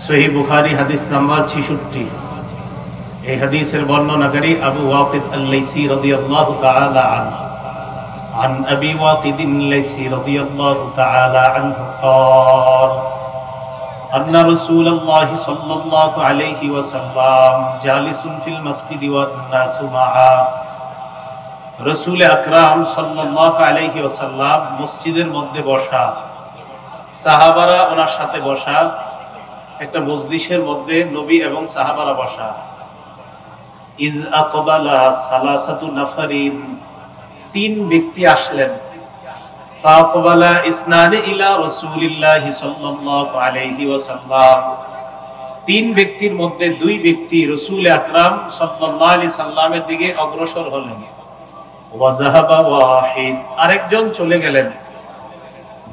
সহিহ বুখারী হাদিস নাম্বার 66। এই হাদিসের বর্ণনাকারী আবু ওয়াকিদ আল-লাইসি রাদিয়াল্লাহু তাআলা আনহু عن أبي واقد الليثي رضي الله تعالى عنه قال أن رسول الله صلى الله عليه وسلم جالس في المسجد والناس معه رسول أكرم صلى الله عليه وسلم মসজিদের মধ্যে বসা, সাহাবারা ওনার সাথে বসা, একটা মজলিসের মধ্যে নবী এবং সাহাবারা বসা। ইয আকবালা সালাসাতু নাফারিন, তিন ব্যক্তি আসলেন। ফাআকবালা ইসনানি ইলা রাসূলিল্লাহি সাল্লাল্লাহু আলাইহি ওয়াসাল্লাম, তিন ব্যক্তির মধ্যে দুই ব্যক্তি রাসূল আকরাম সাল্লাল্লাহু আলাইহি সাল্লামের দিকে অগ্রসর হলেন। ওয়া যাহাবা ওয়াহিদ, আরেকজন চলে গেলেন।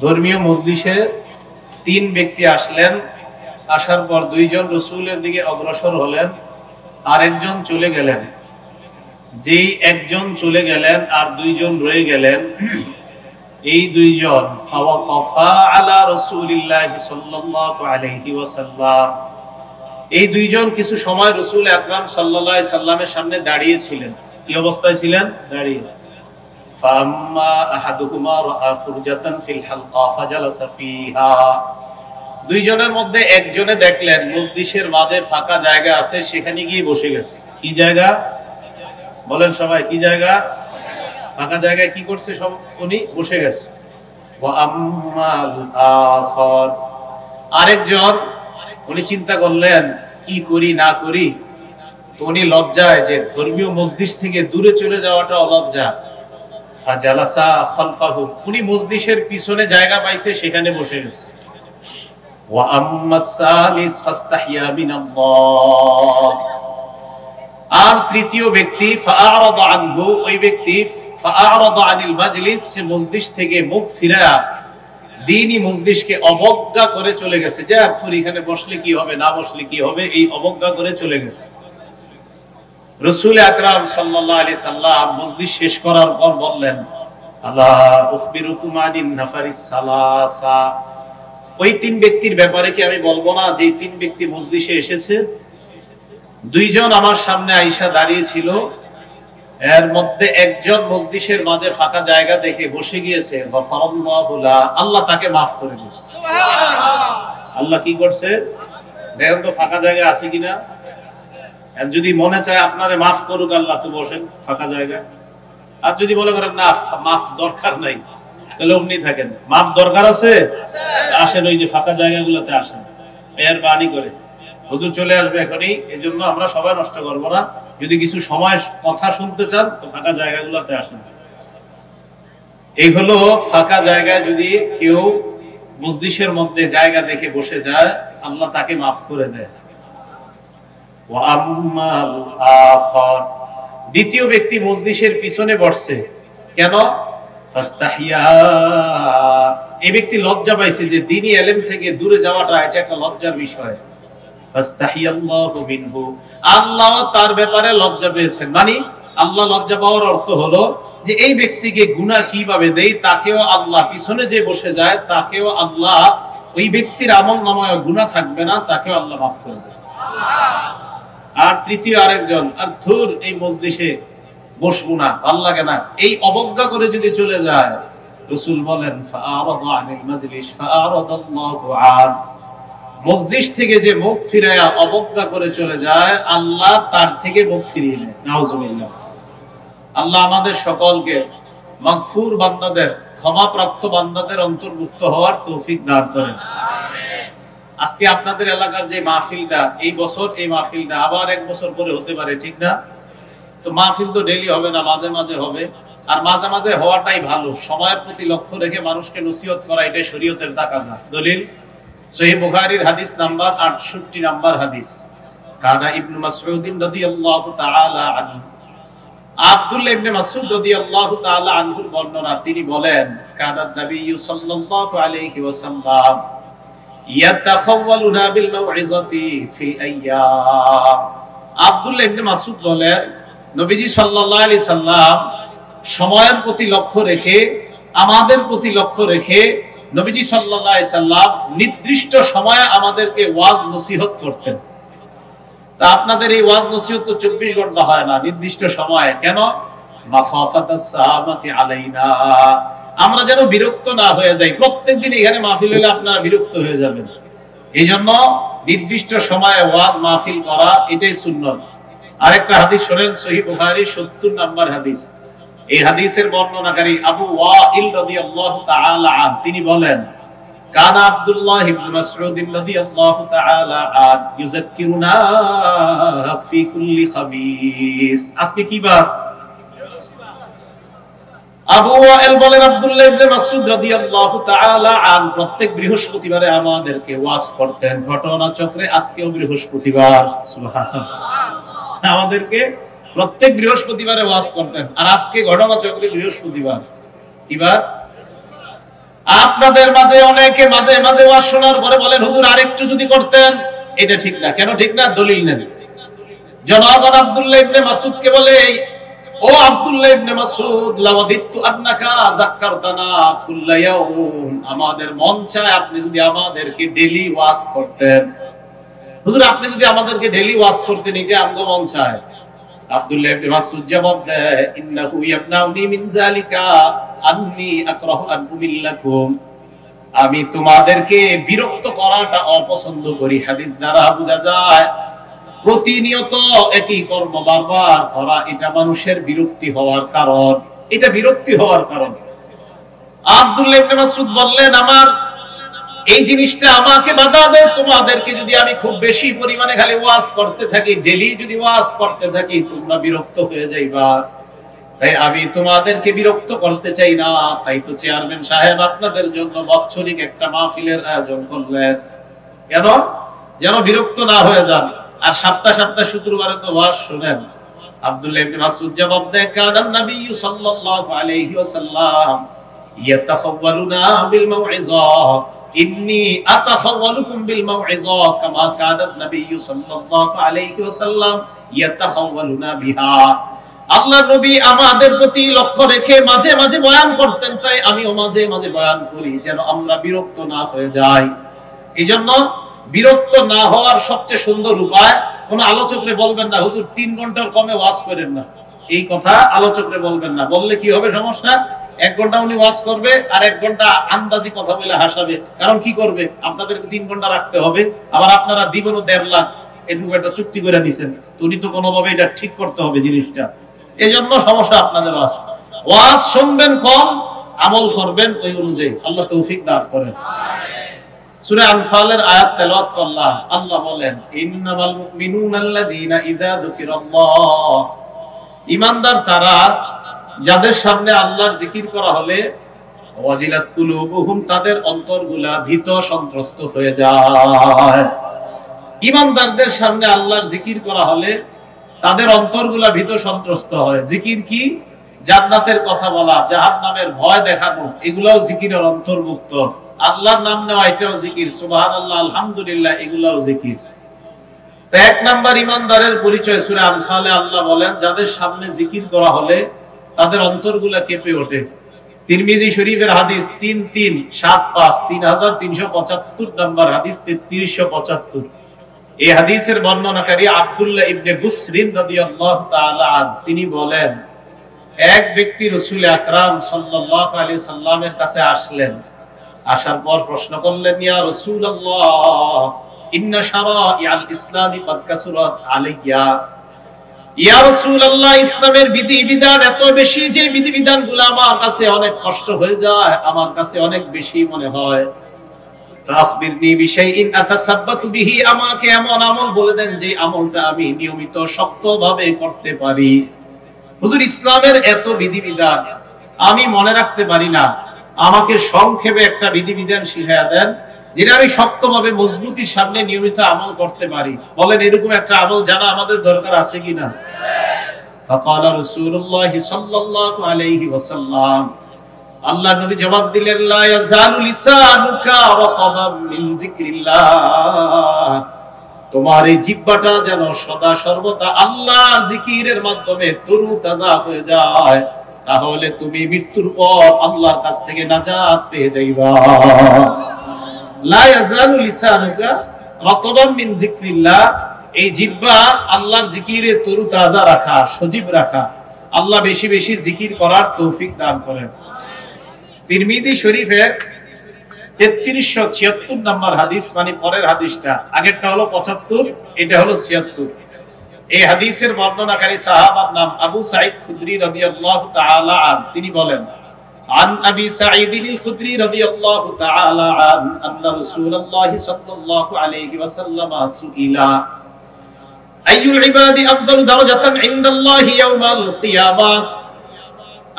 ধর্মীয় মজলিসে তিন ব্যক্তি আসলেন, আসার পর দুইজন রাসূলের দিকে অগ্রসর হলেন, আরেকজন চলে গেলেন। যেই একজন চলে গেলেন আর দুইজন রয়ে গেলেন, এই দুইজন ফাওয়াকাফা আলা রাসূলিল্লাহি সাল্লাল্লাহু আলাইহি ওয়াসাল্লাম, এই দুইজন কিছু সময় রাসূল আকরাম সাল্লাল্লাহু আলাইহি সাল্লামের সামনে দাঁড়িয়ে ছিলেন। কি অবস্থায় ছিলেন? দাঁড়িয়ে। ফাম্মা আহাদুহুমা রাআ ফুরজাতান ফিল হালকা ফাজালাসা ফিহা, দুইজনের মধ্যে একজনে দেখলেন মজলিসের মাঝে ফাঁকা জায়গা আছে, সেখানে গিয়ে বসে গেছে। কি জায়গা বলেন সবাই? কি জায়গা? ফাঁকা জায়গায় কি করছে? সব উনি বসে গেছে। ওয়া আম্মাল আখার, আরেকজন উনি চিন্তা করলেন কি করি না করি, তো উনি লজ্জায় যে ধর্মীয় মজলিস থেকে দূরে চলে যাওয়াটা অলজ্জা। ফাজালাসা খালফাহু, উনি মজলিসের পিছনে জায়গা পাইছে, সেখানে বসে গেছে। ওয়া আম্মাস সালিস ফাস্তাহিয়া মিনাল্লাহ, আর তৃতীয় ব্যক্তি ফাআরাদা আনহু, ওই ব্যক্তি ফাআরাদা আনিল মাজলিস, সে মজলিস থেকে মুখ ফিরায়া দ্বীনি মজলিসকে অবজ্ঞা করে চলে গেছে। যে আর তোর এখানে বসলে কি হবে, না বসলে কি হবে, এই অবজ্ঞা করে চলে গেছে। রাসূল আকরাম সাল্লাল্লাহু আলাইহি সাল্লাম মজলিস শেষ করার পর বললেন, আলা উখবিরুকুম আনিন নাফারিস সালাসা, ওই তিন ব্যক্তির ব্যাপারে কি আমি বলবো না যে তিন ব্যক্তি মজলিসে এসেছে? দুইজন আমার সামনে আইসা দাঁড়িয়ে ছিল, এর মধ্যে একজন মজলিসের মাঝে ফাঁকা জায়গা দেখে বসে গিয়েছে। গফারাল্লাহু লা, আল্লাহ তাকে মাফ করে দিয়েছে। সুবহানাল্লাহ, আল্লাহ কি করছে দেখেন তো ফাঁকা জায়গা আছে কিনা। আর যদি মনে চায় আপনারে মাফ করুক আল্লাহ, তো বসেন ফাঁকা জায়গায়। আর যদি মনে করেন না মাফ দরকার নাই, তাহলে অমনি থাকেন। মাফ দরকার আছে, আসেন ওই যে ফাঁকা জায়গাগুলোতে আসেন, মেহেরবানি করে। হুজুর চলে আসবে এখনই, এজন্য আমরা সবাই নষ্ট করব না। যদি কিছু সময় কথা শুনতে চান তো ফাঁকা জায়গাগুলোতে আসেন। এই হলো ফাঁকা জায়গায় যদি কেউ মজলিসের মধ্যে জায়গা দেখে বসে যায়, আল্লাহ তাকে মাফ করে দেয়। ওয়া আম্মাল আখার, দ্বিতীয় ব্যক্তি মজলিসের পিছনে বসছে। কেন? ফাস্তাহিয়া, এই ব্যক্তি লজ্জা পাইছে যে দ্বীনি ইলম থেকে দূরে যাওয়াটা এটা একটা লজ্জার বিষয়। ফাস্তাহিয়াল্লাহু মিনহু, আল্লাহ তার ব্যাপারে লজ্জা পেয়েছেন। মানে আল্লাহ লজ্জা পাওয়ার অর্থ হলো যে এই ব্যক্তিকে গুনাহ কিভাবে দেই, তাকেও আল্লাহ, পিছনে যে বসে যায় তাকেও আল্লাহ, ওই ব্যক্তির আমলনামায় গুনাহ থাকবে না, তাকেও আল্লাহ মাফ করে দেন। আর তৃতীয় আরেকজন, আর ধুর এই মজলিসে বসবো না, ভালো লাগে না, এই অবজ্ঞা করে যদি চলে যায়, রাসূল বলেন ফাআরাদা আনিল মাজলিস ফাআরাদাল্লাহু আন, মজলিস থেকে যে মুখ ফিরায়া অবজ্ঞা করে চলে যায়, আল্লাহ তার থেকে মুখ ফিরিয়ে নেয়। নাউজুবিল্লাহ। আল্লাহ আমাদের সকলকে মাগফুর বান্দাদের, ক্ষমাপ্রাপ্ত বান্দাদের অন্তর্ভুক্ত হওয়ার তৌফিক দান করেন। আমিন। আজকে আপনাদের এলাকার যে মাহফিলটা, এই বছর এই মাহফিলটা আবার এক বছর পরে হতে পারে, ঠিক না? তো মাহফিল তো ডেইলি হবে না, মাঝে মাঝে হবে। আর মাঝে মাঝে হওয়াটাই ভালো। সময়ের প্রতি লক্ষ্য রেখে মানুষকে নসিহত করা, এটাই শরীয়তের তাকাজা। দলিল সহিহ বুখারীর হাদিস নাম্বার 68 নাম্বার হাদিস। কানা ইবনে মাসউদ রাদিয়াল্লাহু তাআলা আনহু, আব্দুল্লাহ ইবনে মাসউদ রাদিয়াল্লাহু তাআলা আনহুর বর্ণনা, তিনি বলেন, কানা নবী সাল্লাল্লাহু আলাইহি ওয়াসাল্লাম ইয়াতাখাওয়ালুনা বিল মাউইযাতি ফিল আইয়াম। আব্দুল্লাহ ইবনে মাসউদ বলেন, নবীজি সাল্লাল্লাহু আলাইহি সাল্লাম সময়ের প্রতি লক্ষ্য রেখে, আমাদের প্রতি লক্ষ্য রেখে নবীজি সাল্লাল্লাহু আলাইহি সাল্লাম নির্দিষ্ট সময়ে আমাদেরকে ওয়াজ নসিহত করতেন। তা আপনাদের এই ওয়াজ নসিহত তো 24 ঘন্টা হয় না, নির্দিষ্ট সময়ে। কেন? মাখাফাতাস সামাতি আলাইনা, আমরা যেন বিরক্ত না হয়ে যাই। প্রত্যেকদিন এখানে মাহফিল হলে আপনারা বিরক্ত হয়ে যাবেন, এই জন্য নির্দিষ্ট সময়ে ওয়াজ মাহফিল করা এটাই সুন্নাত। আরেকটা হাদিস শুনেন, সহিহ বুখারীর 70 নম্বর হাদিস। এই হাদিসের বর্ণনাকারী আবু ওয়াইল রাদিয়াল্লাহু তাআলা আন, তিনি বলেন, কানা আব্দুল্লাহ ইবনে মাসউদ রাদিয়াল্লাহু তাআলা আন ইউযাক্কিরুনা ফি কুল্লি খামিস। আজকে কি বার? আবু ওয়াইল বলেন, আব্দুল্লাহ ইবনে মাসউদ রাদিয়াল্লাহু তাআলা আন প্রত্যেক বৃহস্পতিবারে আমাদেরকে ওয়াজ করতেন। ঘটনা চক্রে আজকেও বৃহস্পতিবার, সুবহানাল্লাহ, আমাদেরকে প্রত্যেক বৃহস্পতিবারে ওয়াজ করতেন। আর আজকে ঘটনা চক্রে বৃহস্পতিবার, কি বার? আপনাদের মাঝে অনেকে মাঝে মাঝে ওয়াজ শোনার পরে বলেন, হুজুর আরেকটু যদি করতেন। এটা ঠিক না। কেন ঠিক না? দলিল নেন। জনগণ আব্দুল্লাহ ইবনে মাসউদকে বলে, ও আব্দুল্লাহ ইবনে মাসউদ, লাওয়াদিতু আন্নাকা যাক্কারতানা কুল্লা ইয়াউম, আমাদের মন চায় আপনি যদি আমাদেরকে ডেইলি ওয়াজ করতেন। হুজুর আপনি যদি আমাদেরকে ডেইলি ওয়াজ করতেন, এটা আমগো মন চায়। আব্দুল্লাহ ইবনে মাসউদ জবাব দেয়, ইন্নাহু ইয়াবনাউনি মিন যালিকা আন্নী আকরাহু আন উমিল্লাকুম, আমি তোমাদেরকে বিরক্ত করাটা অপছন্দ করি। হাদিস দ্বারা বোঝা যায় প্রতিনিয়ত একই কর্ম বারবার করা এটা মানুষের বিরক্তি হওয়ার কারণ। এটা বিরক্তি হওয়ার কারণ। আব্দুল্লাহ ইবনে মাসউদ বললেন, আমার এই জিনিসটা আমাকে বাধা দেয়। তোমাদেরকে যদি আমি খুব বেশি পরিমাণে খালি ওয়াজ করতে থাকি, ডেইলি যদি ওয়াজ করতে থাকি, তোমরা বিরক্ত হয়ে যাইবা। তাই আমি তোমাদেরকে বিরক্ত করতে চাই না। তাই তো চেয়ারম্যান সাহেব আপনাদের জন্য বাৎসরিক একটা মাহফিলের আয়োজন করলেন। কেন? যেন বিরক্ত না হয়ে যান। আর সপ্তাহ সপ্তাহ শুক্রবারে তো ওয়াজ শুনেন। আব্দুল্লাহ ইবনে মাসউদ জবাব দেয়, কানান নবী সাল্লাল্লাহু আলাইহি ওয়াসাল্লাম ইয়াতাখাওয়ালুনা বিল মাউইযা, ইন্নী আতাখাওয়ালুকুম বিল মাউইযা কামা কানান নবী সাল্লাল্লাহু আলাইহি ওয়াসাল্লাম ইয়াতাখাওয়ালুনা বিহা। আল্লাহর নবী আমাদের প্রতি লক্ষ্য রেখে মাঝে মাঝে বয়ান করতেন, তাই আমিও মাঝে মাঝে বয়ান করি, যেন আমরা বিরক্ত না হয়ে যাই। এইজন্য বিরক্ত না হওয়ার সবচেয়ে সুন্দর উপায়, কোন আলোচকরে বলবেন না, হুজুর 3 ঘন্টার কমে ওয়াজ করেন না, এই কথা আলোচকরে বলবেন না। বললে কি হবে সমস্যা? 1 ঘন্টা উনি ওয়াজ করবে, আর 1 ঘন্টা আন্দাজি কথা বলে হাসাবে। কারণ কি করবে? আপনাদেরকে 3 ঘন্টা রাখতে হবে, আবার আপনারা দিবেনও 1.5 লাখ, এটুকু একটা চুক্তি করে নিছেন। তো উনি তো কোনোভাবে এটা ঠিক করতে হবে জিনিসটা। এই জন্য সমস্যা আপনাদের আছে। ওয়াজ শুনবেন কম, আমল করবেন ওই অনুযায়ী। আল্লাহ তৌফিক দান করেন। সূরা আনফালের আয়াত তেলাওয়াত করলাম। আল্লাহ বলেন, ইন্নামাল মুমিনুনাল্লাযীনা ইযা যুকিরাল্লাহ, ঈমানদার তারা যাদের সামনে আল্লাহর জিকির করা হলে ওয়াজিলাত কুলুবুহুম, তাদের অন্তরগুলা ভীত সন্ত্রস্ত হয়ে যায়। ঈমানদারদের সামনে আল্লাহর জিকির করা হলে তাদের অন্তরগুলা ভীত সন্ত্রস্ত হয়। জিকির কি? জান্নাতের কথা বলা, জাহান্নামের ভয় দেখানো, এগুলাও জিকিরের অন্তর্ভুক্ত। আল্লাহর নাম নেওয়া, এটাও জিকির। সুবহানাল্লাহ, আলহামদুলিল্লাহ, এগুলাও জিকির। তো 1 নাম্বার ঈমানদারের পরিচয় সূরা আনফালে আল্লাহ বলেন, যাদের সামনে জিকির করা হলে তাদের অন্তরগুলা কেঁপে ওঠে। তিরমিজি শরীফের হাদিস 3375, 3375 নাম্বার হাদিস, 3375। এই হাদিসের বর্ণনাকারী আব্দুল্লাহ ইবনে বুসরিন রাদিয়াল্লাহু তাআলা আনহু, তিনি বলেন, এক ব্যক্তি রাসূল আকরাম সাল্লাল্লাহু আলাইহি সাল্লামের কাছে আসলেন। আসার পর প্রশ্ন করলেন, ইয়া রাসূলুল্লাহ, ইন্না শারাইআল ইসলামি ক্বাদ কাসুরাত আলাইয়া। ইয়া রাসূলুল্লাহ, ইসলামের বিধিবিধান এত বেশি যে বিধিবিধানগুলো আমার কাছে অনেক কষ্ট হয়ে যায়, আমার কাছে অনেক বেশি মনে হয়। ফাখবিরনি বিশাইইন আতাসাব্বাতু বিহি, আমাকে এমন আমল বলে দেন যে আমলটা আমি নিয়মিত শক্তভাবে করতে পারি। হুজুর, ইসলামের এত বিধিবিধান আমি মনে রাখতে পারি না, আমাকে সংক্ষেপে একটা বিধিবিধান শিখিয়ে দেন যেটা আমি শক্তভাবে মজবুতির সামনে নিয়মিত আমল করতে পারি। বলেন, এরকম একটা আমল জানা আমাদের দরকার আছে কিনা? ফাকালা রাসূলুল্লাহ সাল্লাল্লাহু আলাইহি ওয়াসাল্লাম, আল্লাহর নবী জবাব দিলেন, লা ইয়াজালু লিসানুকা রাতাবাম মিন যিকরিল্লাহ, তোমার এই জিহ্বাটা যেন সদা সর্বদা আল্লাহর জিকিরের মাধ্যমে তরুতাজা হয়ে যায়। তাহলে তুমি মৃত্যুর পর আল্লাহর কাছ থেকে নাজাত পেয়ে যাইবা। লা ইয়াজালু লিসানুকা রাতবান মিন যিকরিল্লাহ, এই জিহ্বা আল্লাহর জিকিরে তরুতাজা রাখা, সজীব রাখা। আল্লাহ বেশি বেশি জিকির করার তৌফিক দান করেন। তিরমিজি শরীফের 3376 নম্বর হাদিস, মানে পরের হাদিসটা, আগেরটা হলো 75, এটা হলো 76। এই হাদিসের বর্ণনাকারী সাহাবার নাম আবু সাঈদ খুদরি রাদিয়াল্লাহু তাআলা আন। তিনি বলেন, عن أبي سعيد الخدري رضي الله تعالى عنه أن رسول الله صلى الله عليه وسلم سئل أي العباد أفضل درجة عند الله يوم القيامة।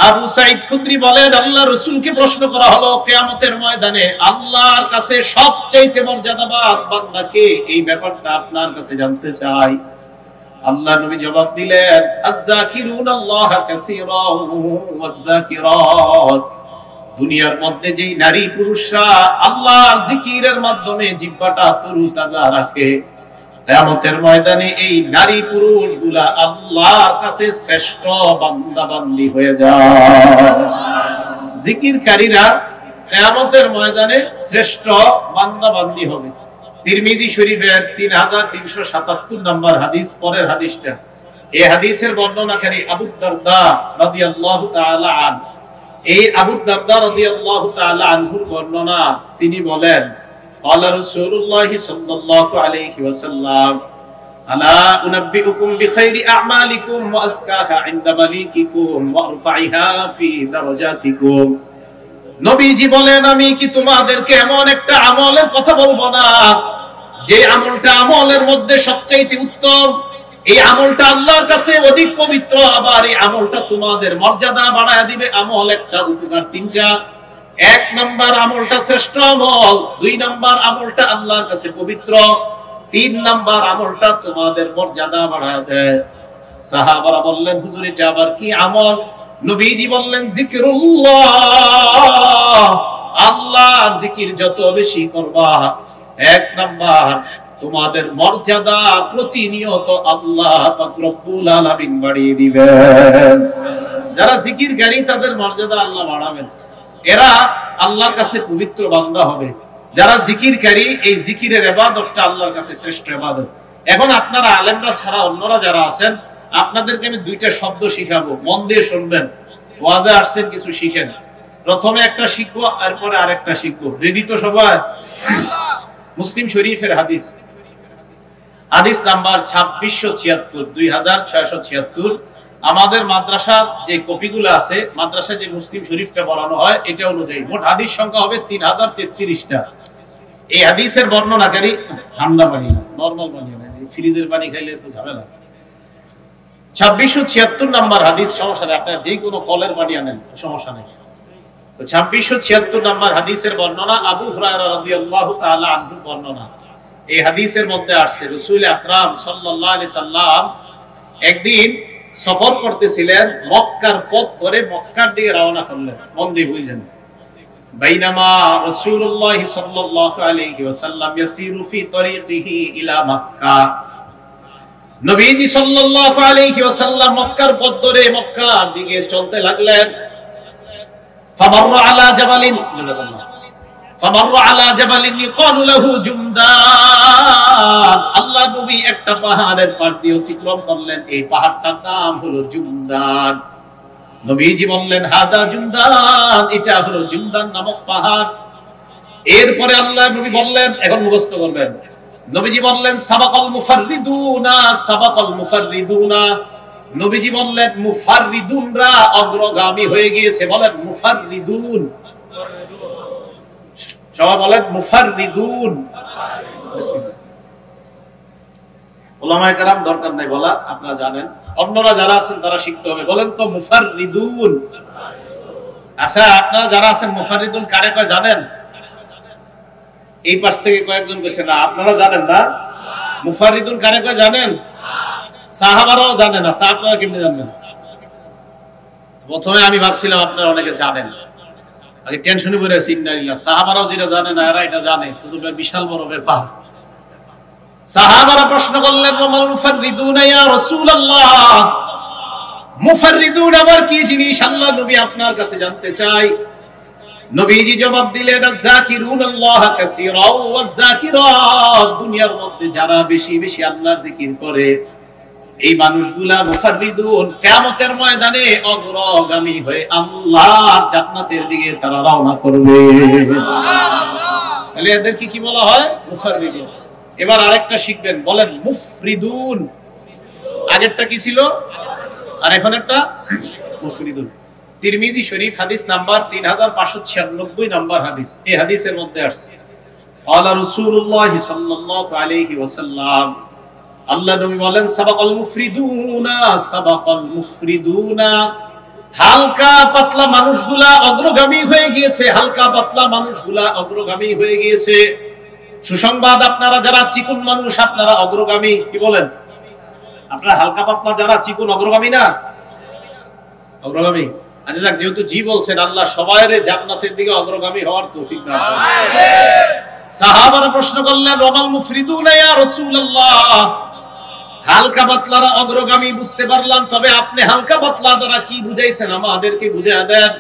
আবু সাঈদ খুদরি বলেন, আল্লাহ রাসূলকে প্রশ্ন করা হলো কিয়ামতের ময়দানে আল্লাহর কাছে সবচেয়ে মর্যাদাবান বান্দা কে, এই ব্যাপারটা আপনার কাছে জানতে চাই। আল্লাহ নবী জবাব দিলেন, আয-যাকিরুনাল্লাহা কাসীরান ওয়াজ-যাকিরাত। দুনিয়ার মধ্যে যেই নারী পুরুষরা আল্লাহর জিকিরের মাধ্যমে জিহ্বাটা তরুতাজা রাখে, কিয়ামতের ময়দানে এই নারী পুরুষগুলা আল্লাহর কাছে শ্রেষ্ঠ বান্দা বান্দি হয়ে যায়। জিকিরকারীরা কিয়ামতের ময়দানে শ্রেষ্ঠ বান্দা বান্দি হবে। তিরমিজি শরীফের 3377 নম্বর হাদিস, পরের হাদিসটা। এই হাদিসের বর্ণনাকারী আবু দারদা রাদিয়াল্লাহু তাআলা আন। এই আবু দারদা রাদিয়াল্লাহু তাআলা আনহুর বর্ণনা, তিনি বলেন, قال رسول الله صلى الله عليه وسلم الا انبئكم بخير اعمالكم وازكاها عند مليككم وارفعها في درجاتكم। নবীজি বলেন, আমি কি তোমাদেরকে এমন একটা আমলের কথা বলবো না, যে আমলটা আমলের মধ্যে সবচেয়ে উত্তম, এই আমলটা আল্লাহর কাছে অধিক পবিত্র, আবার এই আমলটা তোমাদের মর্যাদা বাড়ায় দিবে। আমল একটা, উপকার তিনটা। এক নাম্বার আমলটা শ্রেষ্ঠ আমল, দুই নাম্বার আমলটা আল্লাহর কাছে পবিত্র, তিন নাম্বার আমলটা তোমাদের মর্যাদা বাড়ায় দেয়। সাহাবারা বললেন, হুজুর এটা আবার কি আমল? নবীজি বললেন, জিকিরুল্লাহ, আল্লাহর জিকির যত বেশি করবা, এক নাম্বার তোমাদের মর্যাদা প্রতিনিয়ত আল্লাহ পাক রব্বুল আলামিন বাড়িয়ে দিবেন। যারা জিকিরকারী তাদের মর্যাদা আল্লাহ বাড়াবেন, এরা আল্লাহর কাছে পবিত্র বান্দা হবে। যারা জিকিরকারী, এই জিকিরের ইবাদতটা আল্লাহর কাছে শ্রেষ্ঠ ইবাদত। এখন আপনারা আলেমরা ছাড়া অন্যরা যারা আছেন, আপনাদেরকে আমি দুইটা শব্দ শিখাবো, মন দিয়ে শুনবেন। ওয়াজে আসছেন, কিছু শিখেন। প্রথমে একটা শিখবো, এরপরে আরেকটা শিখবো। রেডি তো সবাই? মুসলিম শরীফের হাদিস, হাদিস নাম্বার 2676, 2676। আমাদের মাদ্রাসার যে কপিগুলো আছে, মাদ্রাসায় যে মুসলিম শরীফটা পড়ানো হয়, এটা অনুযায়ী মোট হাদিস সংখ্যা হবে 3033টা। এই হাদিসের বর্ণনাকারী, ঠান্ডা পানি না, নরমাল পানি না, ফ্রিজের পানি খাইলে তো ঝামেলা। 2676 নাম্বার হাদিস, সমস্যা নেই, আপনারা যে কোনো কলের পানি আনেন, সমস্যা নেই। তো 2676 নাম্বার হাদিসের বর্ণনা, আবু হুরায়রা রাদিয়াল্লাহু তাআলা আনহু বর্ণনা। এই হাদিসের মধ্যে আসছে, রাসূল আকরাম সাল্লাল্লাহু আলাইহি সাল্লাম একদিন সফর করতেছিলেন, মক্কার পথ ধরে মক্কার দিকে রওনা করলেন। মন দিয়ে বুঝেন, বাইনামা রাসূলুল্লাহ সাল্লাল্লাহু আলাইহি ওয়াসাল্লাম ইয়াসিরু ফি তরিকিহি ইলা মক্কা। নবীজি সাল্লাল্লাহু আলাইহি ওয়াসাল্লাম মক্কার পথ ধরে মক্কার দিকে চলতে লাগলেন। ফামাররা আলা জাবালিন, ফামাররা আলা জাবালিন ইকালু লাহু জুমদান। আল্লাহ নবী একটা পাহাড়ের পার দিয়ে অতিক্রম করলেন, এই পাহাড়টার নাম হলো জুমদান। নবীজি বললেন, হাদা জুমদান, এটা হলো জুমদান নামক পাহাড়। এরপরে আল্লাহ নবী বললেন, এখন মুখস্থ করবেন, নবীজি বললেন, সাবাকাল মুফাররিদুনা, সাবাকাল মুফাররিদুনা। নবীজি বললেন, মুফাররিদুনরা অগ্রগামী হয়ে গিয়েছে। বলেন মুফাররিদুন, সবাই বলেন মুফাররিদুন। উলামায়ে কেরাম দরকার নাই বলা, আপনারা জানেন, অন্যরা যারা আছেন তারা শিখতে হবে। বলেন তো মুফাররিদুন। আচ্ছা, আপনারা যারা আছেন মুফাররিদুন কারে কয় জানেন? এই পাশ থেকে কয়েকজন কইছে না, আপনারা জানেন না মুফাররিদুন কারে কয় জানেন? সাহাবারাও জানে না, তা আপনারা কেমনে জানবেন? প্রথমে আমি ভাবছিলাম আপনারা অনেকে জানেন, আগে টেনশনে পড়ে আছি। ইন্নালিল্লাহ, সাহাবারাও যেটা জানে না, এরা এটা জানে, তো বিশাল বড় ব্যাপার। সাহাবারা প্রশ্ন করলেন, ওয়ামাল মুফাররিদুনা ইয়া রাসূলুল্লাহ, মুফাররিদুন আবার কি জিনিস আল্লাহ নবী আপনার কাছে জানতে চাই। নবীজি জবাব দিলেন, যাকিরুনাল্লাহ কাসীরা ওয়া যাকিরাত, দুনিয়ার মধ্যে যারা বেশি বেশি আল্লাহর জিকির করে এই মানুষগুলা মুফাররিদুন, কিয়ামতের ময়দানে অগ্রগামী হয়ে আল্লাহর জান্নাতের দিকে তারা রওনা করবে। তাহলে এদেরকে কি বলা হয়? মুফাররিদুন। এবার আরেকটা শিখবেন, বলেন মুফরিদুন। আগেরটা কি ছিল আর এখন একটা মুফরিদুন। তিরমিজি শরীফ হাদিস নাম্বার 3596 নাম্বার হাদিস। এই হাদিসের মধ্যে আছে ক্বালা রাসূলুল্লাহ সাল্লাল্লাহু আলাইহি ওয়াসাল্লাম, আল্লাহ নবী বলেন, সাবাকাল মুফরিদুনা সাবাকাল মুফরিদুনা, হালকা পাতলা মানুষগুলা অগ্রগামী হয়ে গিয়েছে, হালকা পাতলা মানুষগুলা অগ্রগামী হয়ে গিয়েছে। সুসংবাদ, আপনারা যারা চিকন মানুষ আপনারা অগ্রগামী। কি বলেন? আপনারা হালকা পাতলা যারা চিকন অগ্রগামী না? অগ্রগামী। আচ্ছা যাক, যেহেতু জি বলছেন, আল্লাহ সবাইরে জান্নাতের দিকে অগ্রগামী হওয়ার তৌফিক দান করুন। সাহাবারা প্রশ্ন করলেন, ওয়াল মুফরিদুনা ইয়া রাসূলুল্লাহ, হালকা পাতলারা অগ্রগামী বুঝতে পারলাম, তবে আপনি হালকা পাতলা দ্বারা কি বুঝাইছেন আমাদেরকে বুঝিয়ে দেন।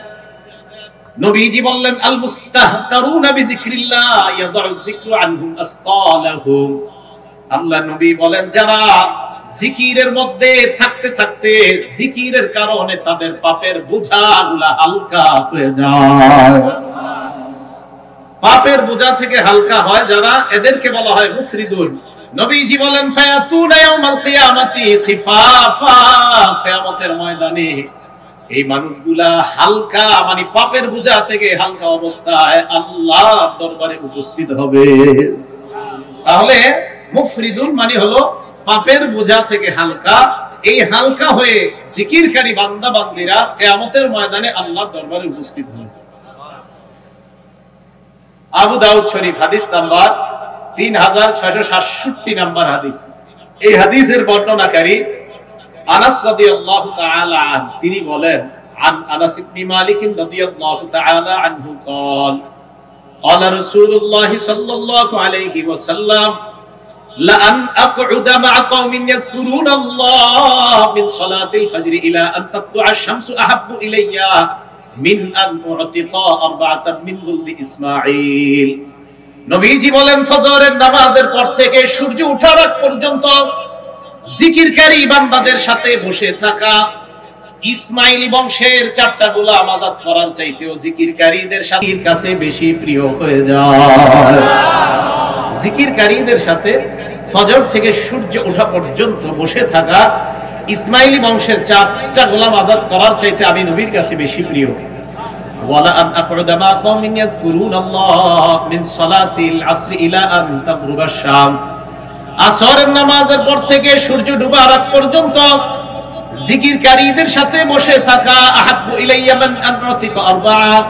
নবীজি বললেন, আল মুস্তাহতারুনা বিযিকরিল্লাহ ইয়াদউ যিকরু আনহুম আসকালাহুম, আল্লাহ নবী বলেন যারা জিকিরের মধ্যে থাকতে থাকতে জিকিরের কারণে তাদের পাপের বোঝাগুলা হালকা হয়ে যায়, পাপের বোঝা থেকে হালকা হয় যারা, এদেরকে বলা হয় মুফরিদুন। নবীজি বলেন, ফায়াতুনা ইয়াউমাল কিয়ামাতি খিফাফা, কিয়ামতের ময়দানে এই মানুষগুলা হালকা, মানে পাপের বোঝা থেকে হালকা অবস্থায় আল্লাহর দরবারে উপস্থিত হবে। তাহলে মুফরিদুন মানে হলো পাপের বোঝা থেকে হালকা। এই হালকা হয়ে জিকিরকারী বান্দা বান্দীরা কিয়ামতের ময়দানে আল্লাহর দরবারে উপস্থিত হবে। আবু দাউদ শরীফ হাদিস নাম্বার 3667 নাম্বার হাদিস। এই হাদিসের বর্ণনাকারী আনাস রাদিয়াল্লাহু তাআলা আনহু, তিনি বলেন, আন আনাস ইবনে মালিক রাদিয়াল্লাহু তাআলা আনহু قال قال رسول الله صلى الله عليه وسلم لأن أقعد مع قوم يذكرون الله من صلاة الفجر إلى أن تطلع الشمس أحب إلي من أن أعتق 4 من ولد إسماعيل। নবীজি বলেন, ফজরের নামাজের পর থেকে সূর্য ওঠার আগ পর্যন্ত জিকিরকারী বান্দাদের সাথে বসে থাকা ইসমাইলি বংশের 4টা গোলাম আযাদ করার চাইতেও জিকিরকারীদের সাথে কাছে বেশি প্রিয় হয়ে যায়। জিকিরকারীদের সাথে ফজর থেকে সূর্য ওঠা পর্যন্ত বসে থাকা ইসমাইলি বংশের 4টা গোলাম আযাদ করার চাইতে আমি নবীর কাছে বেশি প্রিয়। ওয়ালা আন আকুদা মা কওমিন ইয়াযকুরুনাল্লাহ মিন সালাতিল আসর ইলা আন তাগরুবা শামস, আসরের নামাজের পর থেকে সূর্য ডুবার আগ পর্যন্ত জিকিরকারীদের সাথে বসে থাকা আহাব্বু ইলাইয়া মান আন উতিকা 4,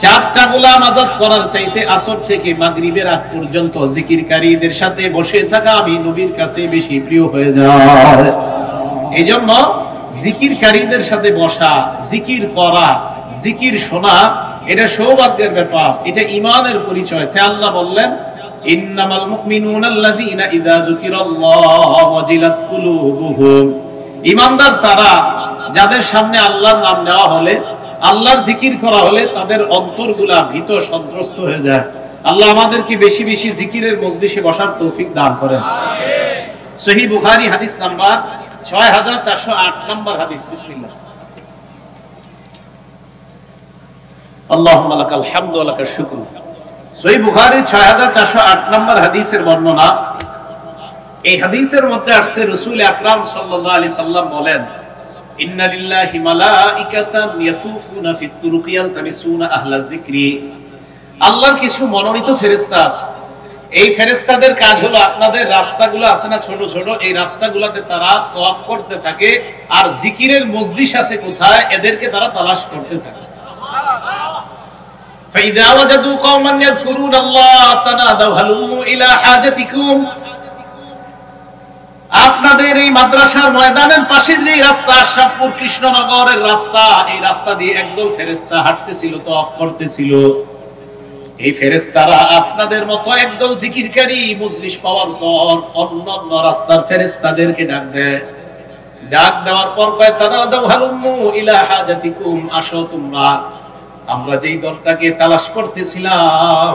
4টা গোলাম আযাদ করার চাইতে আসর থেকে মাগরিবের আগ পর্যন্ত জিকিরকারীদের সাথে বসে থাকা আমি নবীর কাছে বেশি প্রিয় হয়ে যায়। এইজন্য জিকিরকারীদের সাথে বসা, জিকির করা, জিকির শোনা, এটা সৌভাগ্যের ব্যাপার, এটা ঈমানের পরিচয়। তাই আল্লাহ বললেন, ইন্নামাল মুমিনুনা আল্লাযীনা ইযা যুকিরাল্লাহু ওয়াজিলাত কুলুবুহুম, ঈমানদার তারা যাদের সামনে আল্লাহর নাম নেওয়া হলে, আল্লাহর জিকির করা হলে তাদের অন্তরগুলা ভীত সন্ত্রস্ত হয়ে যায়। আল্লাহ আমাদেরকে বেশি বেশি জিকিরের মজলিসে বসার তৌফিক দান করেন। সহিহ বুখারী হাদিস নাম্বার 6408 নাম্বার হাদিস। বিসমিল্লাহ। আল্লাহুম্মা লাকাল হামদু ওয়া লাকাশ শুকরু। সহিহ বুখারী 6408 নাম্বার হাদিসের বর্ণনা। এই হাদিসের মধ্যে আসছে রাসূল আকরাম সাল্লাল্লাহু আলাইহি সাল্লাম বলেন, ইন্না লিল্লাহি মালাইকাতান ইয়াতুফুনা ফিত তুরুকি ইয়ালতামিসুনা আহলা যিকরি, আল্লাহর কিছু মনোনীত ফেরেশতা আছে। এই ফেরেশতাদের কাজ হলো আপনাদের রাস্তাগুলো আছে না ছোট ছোট, এই রাস্তাগুলোতে তারা তওয়াফ করতে থাকে আর জিকিরের মজলিস আছে কোথায় এদেরকে তারা তালাশ করতে থাকে। ফাইদা ওয়াজাদু কওমান ইয়াযকুরুনাল্লাহ তানাদাউ হালুমু ইলা হাজাতিকুম, আপনাদের এই মাদ্রাসার ময়দানের পাশে যে রাস্তা, আশরাফপুর কৃষ্ণনগরের রাস্তা, এই রাস্তা দিয়ে একদল ফেরেশতা হাঁটতেছিল, তওয়াফ করতেছিল। এই ফেরেশতারা আপনাদের মতো একদল জিকিরকারী মজলিস পাওয়ার পর অন্যান্য রাস্তার ফেরেশতাদেরকে ডাক দেয়, ডাক দেওয়ার পর কয় তানাদাউ হালুম্মু ইলা হাজাতিকুম, আসো তোমরা। আমরা যেই দলটাকে তালাশ করতেছিলাম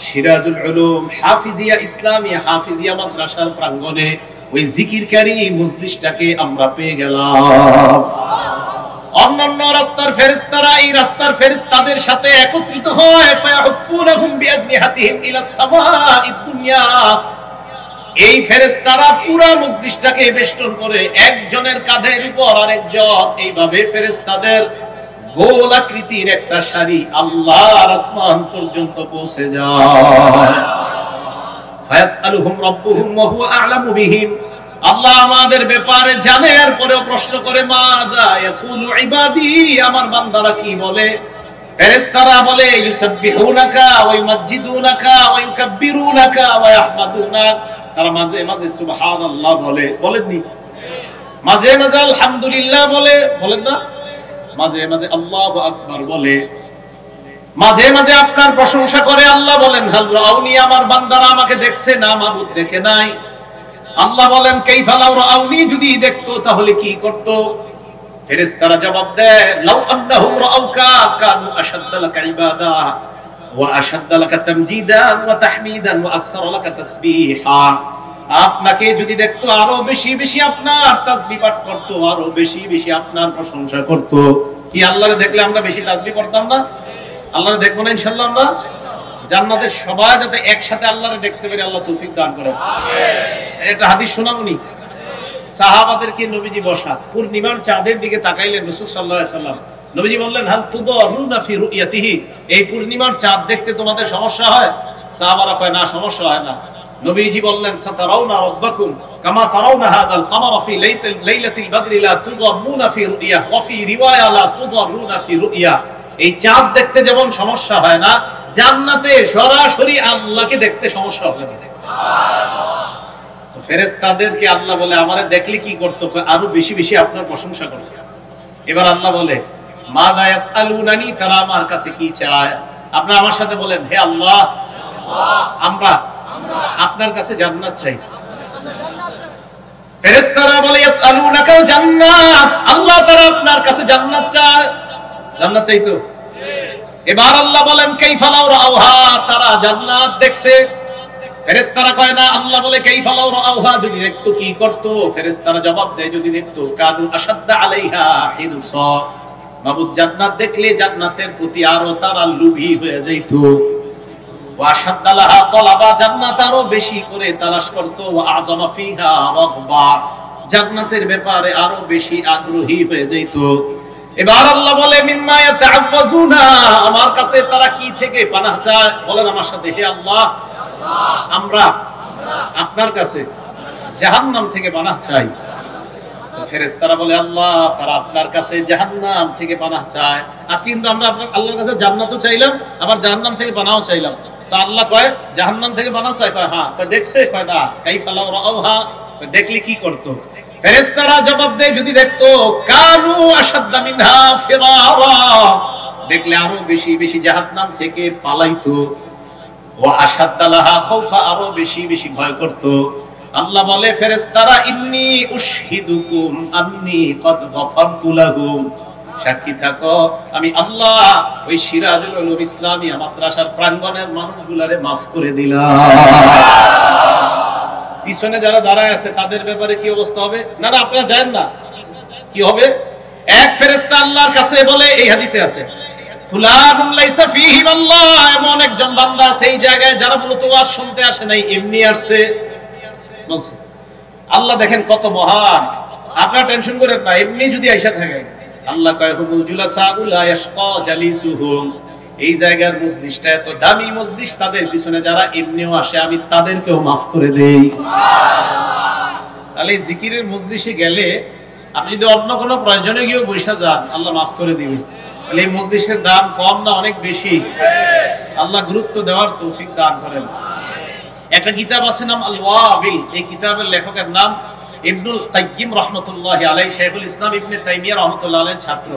সিরাজুল উলুম হাফিজিয়া ইসলামিয়া হাফিজিয়া মাদ্রাসার প্রাঙ্গণে ওই জিকিরকারী মজলিসটাকে আমরা পেয়ে গেলাম। অন্যান্য রাস্তার ফেরেশতারা এই রাস্তার ফেরেশতাদের সাথে একত্রিত হয়, ফায়াহুফুনাহুম বিআজনিহাতিহিম ইলাস সামাঈদ দুনিয়া। এই ফেরেশতারা পুরো মজলিসটাকে বেষ্টন করে একজনের কাঁধের উপর আরেকজন, এইভাবে ফেরেশতাদের গোল আকৃতির একটা সারি আল্লাহর আসমান পর্যন্ত পৌঁছে যায়। ফায়াসআলুহুম রাব্বুহুম ওয়া হুয়া আ'লামু বিহিম, আল্লাহ আমাদের ব্যাপারে জানে, এর পরেও প্রশ্ন করে মাযা ইয়াকুলু ইবাদি, আমার বান্দারা কি বলে? ফেরেশতারা বলে ইউসাব্বিহুনাকা ওয়া ইউমাজ্জিদুনাকা ওয়া ইউকাব্বিরুনাকা ওয়া ইয়াহমাদুনাক, তারা মাঝে মাঝে সুবহানাল্লাহ বলে, বলেননি? মাঝে মাঝে আলহামদুলিল্লাহ বলে, বলেন না? মাঝে মাঝে আল্লাহু আকবার বলে, মাঝে মাঝে আপনার প্রশংসা করে। আল্লাহ বলেন হাল রাউনি, আমার বান্দারা আমাকে দেখছে না? মাবুদ দেখে নাই। আল্লাহ বলেন কাইফা লাউ রাউনি, যদি দেখতো তাহলে কি করত? ফেরেশতারা জবাব দেয় লাউ আন্নাহুম রাউকা কানু আশাদ্দা লাকা ইবাদা ওয়া আশাদ্দা লাকা তামজিদান ওয়া তাহমিদান ওয়া আকসারা লাকা তাসবিহা, আপনাকে যদি দেখতো আরো বেশি বেশি আপনার তাসবিহ পাঠ করত, আরো বেশি বেশি আপনার প্রশংসা করত। কি আল্লাহকে দেখলে আমরা বেশি তাসবিহ করতাম না? আল্লাহকে দেখবো না ইনশাআল্লাহ আমরা? জান্নাতের সবাই যাতে একসাথে আল্লাহকে দেখতে পারে, আল্লাহ তৌফিক দান করেন। আমিন। একটা হাদিস শোনাবনি, সাহাবাদেরকে নবীজি বসা, পূর্ণিমার চাঁদের দিকে তাকাইলেন রাসূল সাল্লাল্লাহু আলাইহি সাল্লাম। নবীজি বললেন হাল তুদারুনা ফি রুয়াতিহি, এই পূর্ণিমার চাঁদ দেখতে তোমাদের সমস্যা হয়? সাহাবারা কয় না, সমস্যা হয় না। নবীজি বললেন সাতারাউনা রাব্বাকুম কামা তারাউনা হাদাল কামারা ফি লাইলাতিল বদরি লা তুযাম্মুনা ফি রুয়া ওয়া ফি রিওয়ায়া লা তুযারুনা ফি রুয়া, এই চাঁদ দেখতে যেমন সমস্যা হয় না, জান্নাতে সরাসরি আল্লাহকে দেখতে সমস্যা হবে না। তো ফেরেশতাদেরকে আল্লাহ বলে আমারে দেখলে কি করতে? আরো বেশি বেশি আপনার প্রশংসা করতে। এবার আল্লাহ বলে মাযা ইয়াসআলুনানি, তারা আমার কাছে কি চায়? আপনারা আমার সাথে বলেন হে আল্লাহ, আমরা আপনার কাছে জান্নাত চাই। ফেরেশতারা বলে ইয়াসআলুনাকাল জান্নাত, আল্লাহ তারা আপনার কাছে জান্নাত চায়। জান্নাত চাইতো? এবার আল্লাহ বলেন কাইফা লাউ রাউহা, তারা জান্নাত দেখছে। ফেরেশতারা কয় না, আল্লাহ বলে কাইফা লাউ রাউহা, যদি দেখতো কি করত? ফেরেশতারা জবাব দেয় যদি দেখতো কানু আশাদ্দা আলাইহা হিরসা, মাবুদ জান্নাত দেখলে জান্নাতের প্রতি আরো তারা লোভী হয়ে যাইত। ওয়া আশাদ্দা লাহা তালাবা, জান্নাত আরো বেশি করে তালাশ করত। ওয়া আযামা ফিহা রাগবা, জান্নাতের ব্যাপারে আরো বেশি আগ্রহী হয়ে যাইত। এবার আল্লাহ বলে মিম্মা ইয়াতাআওয়াজুনা, আমার কাছে তারা কি থেকে পানাহ চায়? বলেন আমার সাথে হে আল্লাহ, আমরা আপনার কাছে জাহান্নাম থেকে পানাহ চাই। ফেরেশতারা বলে আল্লাহ তারা আপনার কাছে জাহান্নাম থেকে পানাহ চায়। আজকে কিন্তু আমরা আল্লাহর কাছে জান্নাতও চাইলাম, আবার জাহান্নাম থেকে পানাহও চাইলাম। তো আল্লাহ কয় জাহান্নাম থেকে পানাহ চায়? কয় হ্যাঁ। কয় দেখছে? কয় না। কাইফা লাউ রাউহা, দেখলে কি করত? ফেরেশতারা জবাব দেয় যদি দেখতো কানু আশাদ্দা মিনহা ফিরারা, দেখলে আরো বেশি বেশি জাহান্নাম থেকে পালাইতো। ওয়া আশাদ্দা লাহা খাউফা, আরো বেশি বেশি ভয় করত। আল্লাহ বলে ফেরেশতারা ইন্নী উশহিদুকুম আন্নী কদ গফারতু লাহুম, সাক্ষী থাকো আমি আল্লাহ ওই সিরাজুল উলুম ইসলামিয়া মাদ্রাসার প্রাঙ্গণের মানুষগুলারে মাফ করে দিলাম। পিছনে যারা দাঁড়ায় আছে তাদের ব্যাপারে কি অবস্থা হবে? না না আপনারা জানেন না কি হবে। এক ফেরেশতা আল্লাহর কাছে বলে, এই হাদিসে আছে ফুলানুন লাইসা ফীহি আল্লাহ, এমন একজন বান্দা সেই জায়গায় যারা মূলত ওয়াজ শুনতে আসে নাই, এমনি আসছে বলছে। আল্লাহ দেখেন কত মহান, আপনারা টেনশন করেন না, এমনি যদি আইসা থাকে আল্লাহ কয় হুমুল জুলাসা লা ইয়াশকা জালিসুহুম, এই জায়গার মজলিসটা এত দামি মজলিস, তাদের পিছনে যারা এমনিও আসে আমি তাদেরকেও মাফ করে দেই। তাহলে জিকিরের মজলিসে গেলে আপনি যদি অন্য কোনো প্রয়োজনে গিয়েও বসে যান আল্লাহ মাফ করে দিবেন। তাহলে এই মজলিসের দাম কম না অনেক বেশি? আল্লাহ গুরুত্ব দেওয়ার তৌফিক দান করেন। একটা কিতাব আছে নাম আল ওয়াবিল, এই কিতাবের লেখকের নাম ইবনুল কাইয়্যিম রাহমাতুল্লাহি আলাইহি, শাইখুল ইসলাম ইবনে তাইমিয়া রাহমাতুল্লাহি আলাইহির ছাত্র।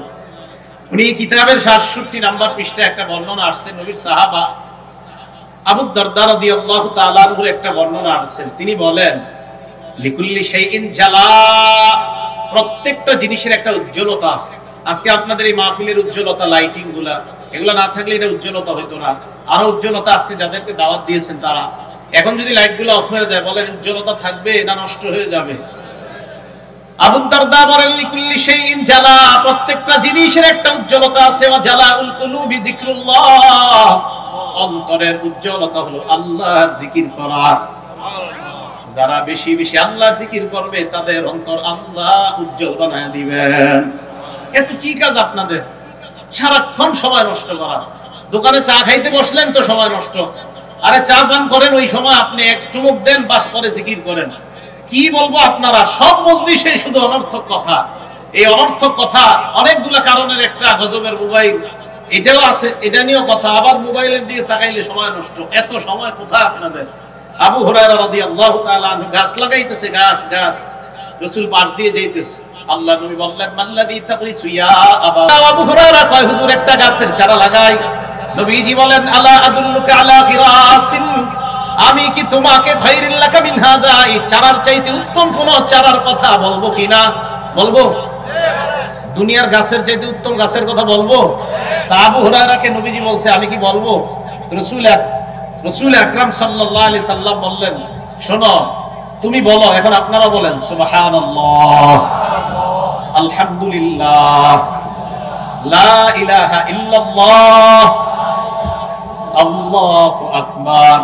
উনি এই কিতাবের ৬৭ নাম্বার পৃষ্ঠায় একটা বর্ণনা আসছে, নবীর সাহাবা আবু দারদা রাদিয়াল্লাহু তাআলা আনহুর একটা বর্ণনা আনছেন। তিনি বলেন লিকুল্লি শাইইন জালা, প্রত্যেকটা জিনিসের একটা উজ্জ্বলতা আছে। আজকে আপনাদের এই মাহফিলের উজ্জ্বলতা, লাইটিং গুলা, এগুলা না থাকলে এটা উজ্জ্বলতা হইতো না। আরো উজ্জ্বলতা আজকে যাদেরকে দাওয়াত দিয়েছেন তারা, এখন যদি লাইট গুলো অফ হয়ে যায়, বলেন উজ্জ্বলতা থাকবে না নষ্ট হয়ে যাবে? আবু দারদা বলেন লিকুল্লি শাইইন জালা, প্রত্যেকটা জিনিসের একটা উজ্জ্বলতা আছে। ওয়া জালাউল কুলুবি যিকরুল্লাহ, অন্তরের উজ্জ্বলতা হলো আল্লাহর জিকির করা। যারা বেশি বেশি আল্লাহর জিকির করবে তাদের অন্তর আল্লাহ উজ্জ্বল বানায় দিবেন। এত কি কাজ আপনাদের? সারাক্ষণ সময় নষ্ট করা। দোকানে চা খাইতে বসলেন তো সময় নষ্ট। আরে চা পান করেন, ওই সময় আপনি এক চুমুক দেন, বাস পরে জিকির করেন। কি বলবো আপনারা, সব মজলিসে শুধু অনর্থক কথা। এই অনর্থক কথা অনেকগুলো কারণের একটা, গজবের মোবাইল, এটাও আছে, এটা নিয়েও কথা। আবার মোবাইলের দিকে তাকাইলে সময় নষ্ট। এত সময় কোথায় আপনাদের? আবু হুরায়রা রাদিয়াল্লাহু তাআলা আনহু গাছ লাগাইতেছে, গাছ গাছ, রাসূল পাশ দিয়ে যাইতেছে। আল্লাহ নবী বললেন মাল্লাযী তাকরিসু ইয়া আবা। আবু হুরায়রা কয় হুজুর একটা গাছের চারা লাগাই। নবীজি বলেন আলা আদুল্লুকা আলা কিরাসিন, আমি কি তোমাকে খায়রিল লাকা মিন হাদা, এই চারার চাইতে উত্তম কোন চারার কথা বলবো কিনা? বলবো? দুনিয়ার গাছের চাইতে উত্তম গাছের কথা বলবো? তা আবু হুরায়রাকে নবীজি বলছে আমি কি বলবো? রাসূল আকরাম সাল্লাল্লাহু আলাইহি সাল্লাম বললেন শোনো তুমি বলো। এখন আপনারা বলেন সুবহানাল্লাহ, আলহামদুলিল্লাহ, লা ইলাহা ইল্লাল্লাহ, আল্লাহু আকবার।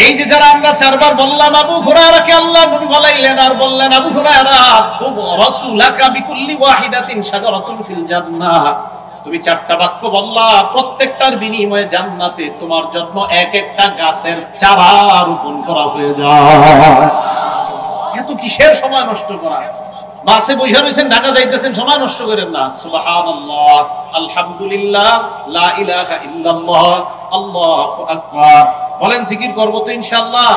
এই যে যারা আমরা চারবার বললাম, আবু হুরায়রাকে আল্লাহ নবী বলাইলেন আর বললেন আবু হুরায়রা তুবু রাসূলাকা বিকুল্লি ওয়াহিদাতিন শাজারাতুন ফিল জান্নাহ, তুমি চারটা বাক্য বললা, প্রত্যেকটার বিনিময়ে জান্নাতে তোমার জন্য এক একটা গাছের চারা রোপণ করা হয়ে যায়। এত কিসের সময় নষ্ট করা? বাসে বসে রয়েছেন, ঢাকা যাইতেছেন, সময় নষ্ট করেন না। সুবহানাল্লাহ, আলহামদুলিল্লাহ, লা ইলাহা ইল্লাল্লাহ, আল্লাহু আকবার বলেন। জিকির করব তো ইনশাআল্লাহ।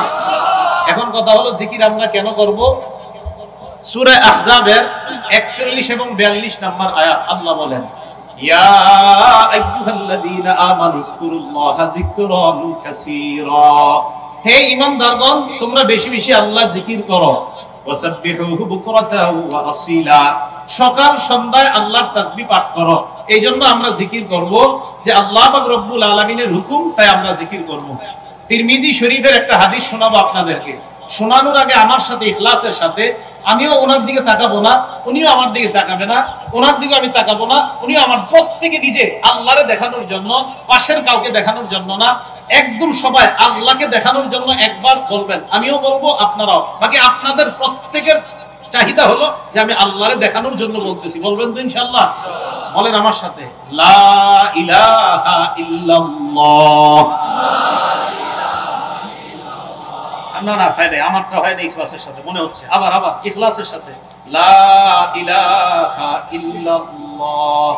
এখন কথা হলো জিকির আমরা কেন করব? সূরা আহজাবের 41 এবং 42 নম্বর আয়াত আল্লাহ বলেন ইয়া আইয়ুহাল্লাযীনা আমানু যিকুরুল্লাহা যিকরান কাসীরা, হে ঈমানদারগণ তোমরা বেশি বেশি আল্লাহর জিকির করো। ওয়াসাব্বিহুহু বুকরাতাও ওয়া আসীলা, সকাল সন্ধ্যায় আল্লাহর তাসবিহ পাঠ করো। এইজন্য আমরা জিকির করব যে আল্লাহ পাক রব্বুল আলামিনের হুকুম, তাই আমরা জিকির করব। তিরমিজি শরীফের একটা হাদিস শোনাবো আপনাদেরকে। শোনানোর আগে আমার সাথে ইখলাসের সাথে, আমিও ওনার দিকে তাকাবো না, উনিও আমার দিকে তাকাবে না, ওনার দিকে আমি তাকাবো না, উনিও আমার, প্রত্যেকে নিজে আল্লাহরে দেখানোর জন্য, পাশের কাউকে দেখানোর জন্য না, একদম সবাই আল্লাহকে দেখানোর জন্য একবার বলবেন, আমিও বলবো আপনারাও। বাকি আপনাদের প্রত্যেকের চাহিদা হলো যে আমি আল্লাহরে দেখানোর জন্য বলতেছি। বলবেন তো ইনশাআল্লাহ? বলেন আমার সাথে লা ইলাহা ইল্লাল্লাহ। না না ফায়দা আমারটা হয় না, ইখলাসের সাথে মনে হচ্ছে। আবার আবার ইখলাসের সাথে লা ইলাহা ইল্লাল্লাহ।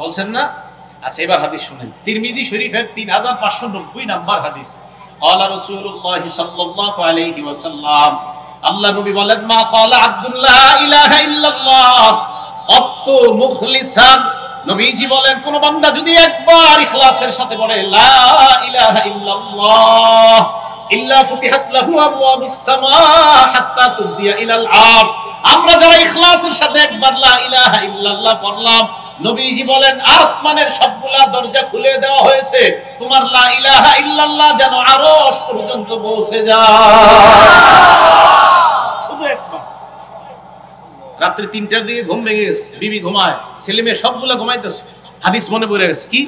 বলছেন না? আচ্ছা এবার হাদিস শুনেন। তিরমিজি শরীফের 3590 নাম্বার হাদিস। ক্বালা রাসূলুল্লাহ সাল্লাল্লাহু আলাইহি ওয়াসাল্লাম, আল্লাহ নবী বলেন মা ক্বালা আব্দুল্লাহ ইলাহা ইল্লাল্লাহ ক্বাত্তু মুখলিসান, নবীজি বলেন কোন বান্দা যদি একবার ইখলাসের সাথে বলে লা ইলাহা ইল্লাল্লাহ ইল্লা ফুতিহাত লাহু আবওয়াবুস সামা হাত্তা তুজিয়া ইলাল আরশ, আমরা যারা ইখলাসের সাথে একবার লা ইলাহা ইল্লাল্লাহ পড়লাম, নবীজি বলেন আসমানের সবগুলা দরজা খুলে দেওয়া হয়েছে, তোমার লা ইলাহা ইল্লাল্লাহ যেন আরশ পর্যন্ত পৌঁছে যায়। শুধু একবার। রাত্রি 3টার দিকে ঘুম ভেঙে গেছে, বিবি ঘুমায়, ছেলে মেয়ে সবগুলা ঘুমাইতেছে, হাদিস মনে পড়ে গেছে কি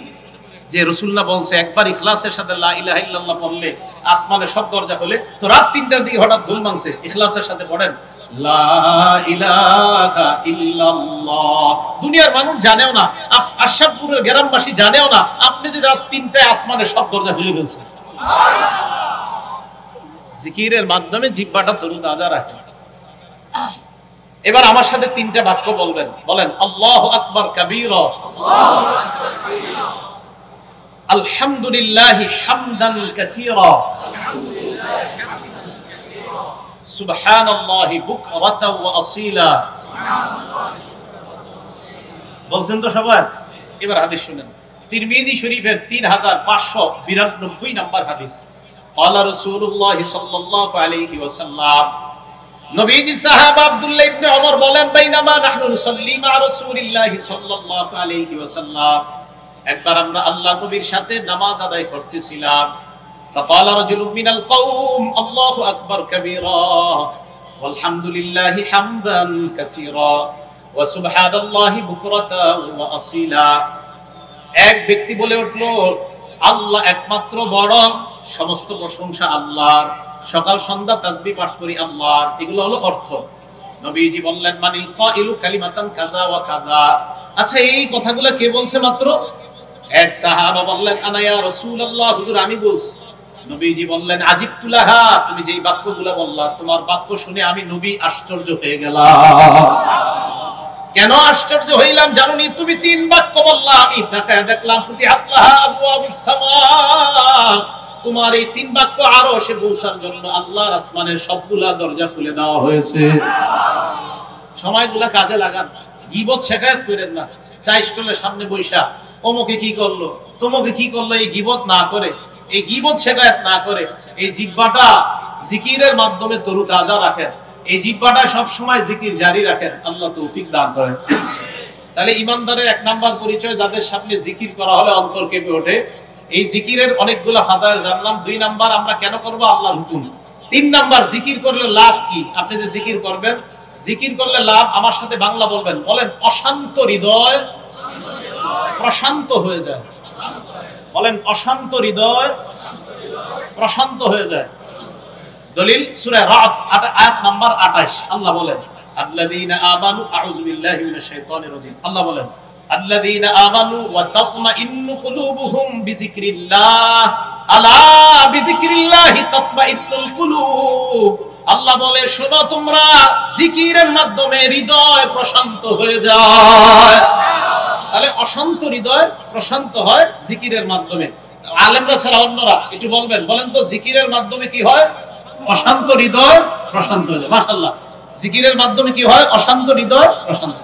যে রাসূলুল্লাহ বলছে একবার ইখলাসের সাথে লা ইলাহা ইল্লাল্লাহ পড়লে আসমানের সব দরজা খুলে। তো রাত 3টার দিকে হঠাৎ ঘুম ভাঙছে, ইখলাসের সাথে পড়েন লা ইলাহা ইল্লাল্লাহ। দুনিয়ার মানুষ জানেও না, আশরাফপুরের গ্রামবাসী জানেও না আপনি যে রাত 3টায় আসমানের সব দরজা খুলে ফেলছেন। জিকিরের মাধ্যমে জিহ্বাটা তরুতাজা রাখে। এবার আমার সাথে 3টা বাক্য বলবেন, বলেন আল্লাহু আকবার কাবীরা, আলহামদুলিল্লাহি হামদান কাসীরা, সুবহানাল্লাহি বুকরাতাও ওয়া আসীলা। বলছেন তো সবাই? এবার হাদিস শুনেন। তিরমিজি শরীফের 3592 নাম্বার হাদিস। ক্বালা রাসূলুল্লাহ সাল্লাল্লাহু আলাইহি ওয়াসাল্লাম, নবীজি সাহাবা আব্দুল্লাহ ইবনে ওমর বলেন, বাইনামা নাহনু নুসাল্লি মা রাসূলিল্লাহ সাল্লাল্লাহু আলাইহি ওয়াসাল্লাম, একবার আমরা আল্লাহর নবীর সাথে নামাজ আদায় করতেছিলাম। ফাকালা রাজুলুম মিনাল কওম, আল্লাহু আকবার কাবীরা ওয়ালহামদুলিল্লাহি হামদান কাসীরা ওয়া সুবহানাল্লাহি বুকরাতান ওয়া আসীলা। এক ব্যক্তি বলে উঠল, আল্লাহ একমাত্র বড়, সমস্ত প্রশংসা আল্লাহর, সকাল সন্ধ্যা তাসবিহ পাঠ করি আল্লাহর। এগুলো হলো অর্থ। নবীজি বললেন, মানিল কাইলু কালিমাতান কাযা ওয়া কাযা। আচ্ছা, এই কথাগুলো কে বলছে মাত্র? এক সাহাবা বললেন, আনা ইয়া রাসূলুল্লাহ, হুজুর আমি বলছি। নবীজি বললেন, আজিবতু লাহা, তুমি যেই বাক্যগুলো বললা, তোমার বাক্য শুনে আমি নবী আশ্চর্য হয়ে গেলাম। কেন আশ্চর্য হইলাম জানোনি? তুমি তিন বাক্য বললা, আমি তাকায় দেখলাম ফুতিহাত লাহা আবওয়াবুস সামা, তোমার এই তিন বাক্য আরশে পৌঁছার জন্য আল্লাহর আসমানের সবগুলা দরজা খুলে দেওয়া হয়েছে। সময়গুলা কাজে লাগান, গীবত শেখায়ত করেন না। চা স্টলের সামনে বৈশা অমুকে কি করলো, তোমাকে কি করলো, এই গীবত না করে, এই গীবত শেখায়ত না করে, এই জিহ্বাটা জিকিরের মাধ্যমে তরুতাজা রাখেন, এই জিহ্বাটা সব সময় জিকির জারি রাখেন। আল্লাহ তৌফিক দান করেন। তাহলে ইমানদারের এক নাম্বার পরিচয়, যাদের সামনে জিকির করা হলে অন্তর কেঁপে ওঠে। এই জিকিরের অনেকগুলো ফাজাইল জানলাম। 2 নাম্বার, আমরা কেন করব? আল্লাহর হুকুম। 3 নাম্বার, জিকির করলে লাভ কি? আপনি যে জিকির করবেন, জিকির করলে লাভ, আমার সাথে বাংলা বলবেন, বলেন, অশান্ত হৃদয় প্রশান্ত হয়ে যায়। বলেন, অশান্ত হৃদয় প্রশান্ত হয়ে যায়। দলিল সূরা রাদ আয়াত নাম্বার 28, আল্লাহ বলেন, আল্লাযীনা আমানু, আউযু বিল্লাহি মিনাশ শাইতানির রাজীম, আল্লাহ বলেন, আল্লাযীনা আমানু ওয়া তাতমাইন্নু কুলুবুহুম বিযিকরিল্লাহ, আলা বিযিকরিল্লাহি তাতমাইন্নুল কুলুব। আল্লাহ বলে, শোনো তোমরা, জিকিরের মাধ্যমে হৃদয় প্রশান্ত হয়ে যায়। তাহলে অশান্ত হৃদয় প্রশান্ত হয় জিকিরের মাধ্যমে। আলেমরা ছাড়া অন্যরা একটু বলবেন, বলেন তো, জিকিরের মাধ্যমে কি হয়? অশান্ত হৃদয় প্রশান্ত হয়ে যায়। মাশাআল্লাহ, জিকিরের মাধ্যমে কি হয়? অশান্ত হৃদয় প্রশান্ত।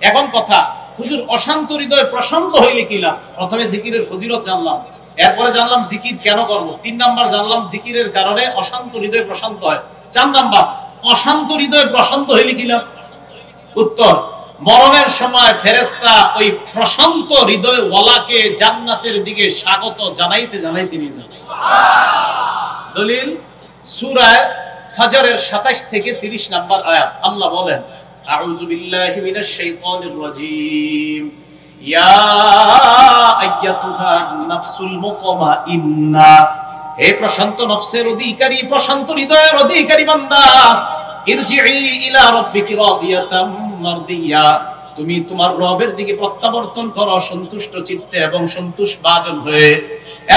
এখন কথা, হুজুর অশান্ত হৃদয় প্রশান্ত হইলে কি লাভ? প্রথমে জিকিরের ফজিলত জানলাম, এরপরে জানলাম জিকির কেন করব। 3 নাম্বার জানলাম জিকিরের কারণে অশান্ত হৃদয় প্রশান্ত হয়। 4 নাম্বার, অশান্ত হৃদয় প্রশান্ত হইলে কি লাভ? উত্তর, মরণের সময় ফেরেশতা ওই প্রশান্ত হৃদয় ওয়ালাকে জান্নাতের দিকে স্বাগত জানাইতে জানাইতে নিয়ে যাবে। দলিল সূরা ফাজরের 27 থেকে 30 নাম্বার আয়াত, আল্লাহ বলেন, আউযু বিল্লাহি মিনাশ শাইতানির রাজীম, ইয়া আইয়াতুহান নাফসুল মুতমাইন্না, হে প্রশান্ত নফসের অধিকারী, প্রশান্ত হৃদয়ের অধিকারী বান্দা, ইরজিই ইলা রাব্বিকি রাদিয়াতাম মারদিয়া, তুমি তোমার রবের দিকে প্রত্যাবর্তন করো সন্তুষ্ট চিত্তে এবং সন্তুষ্ট বাজন হয়ে।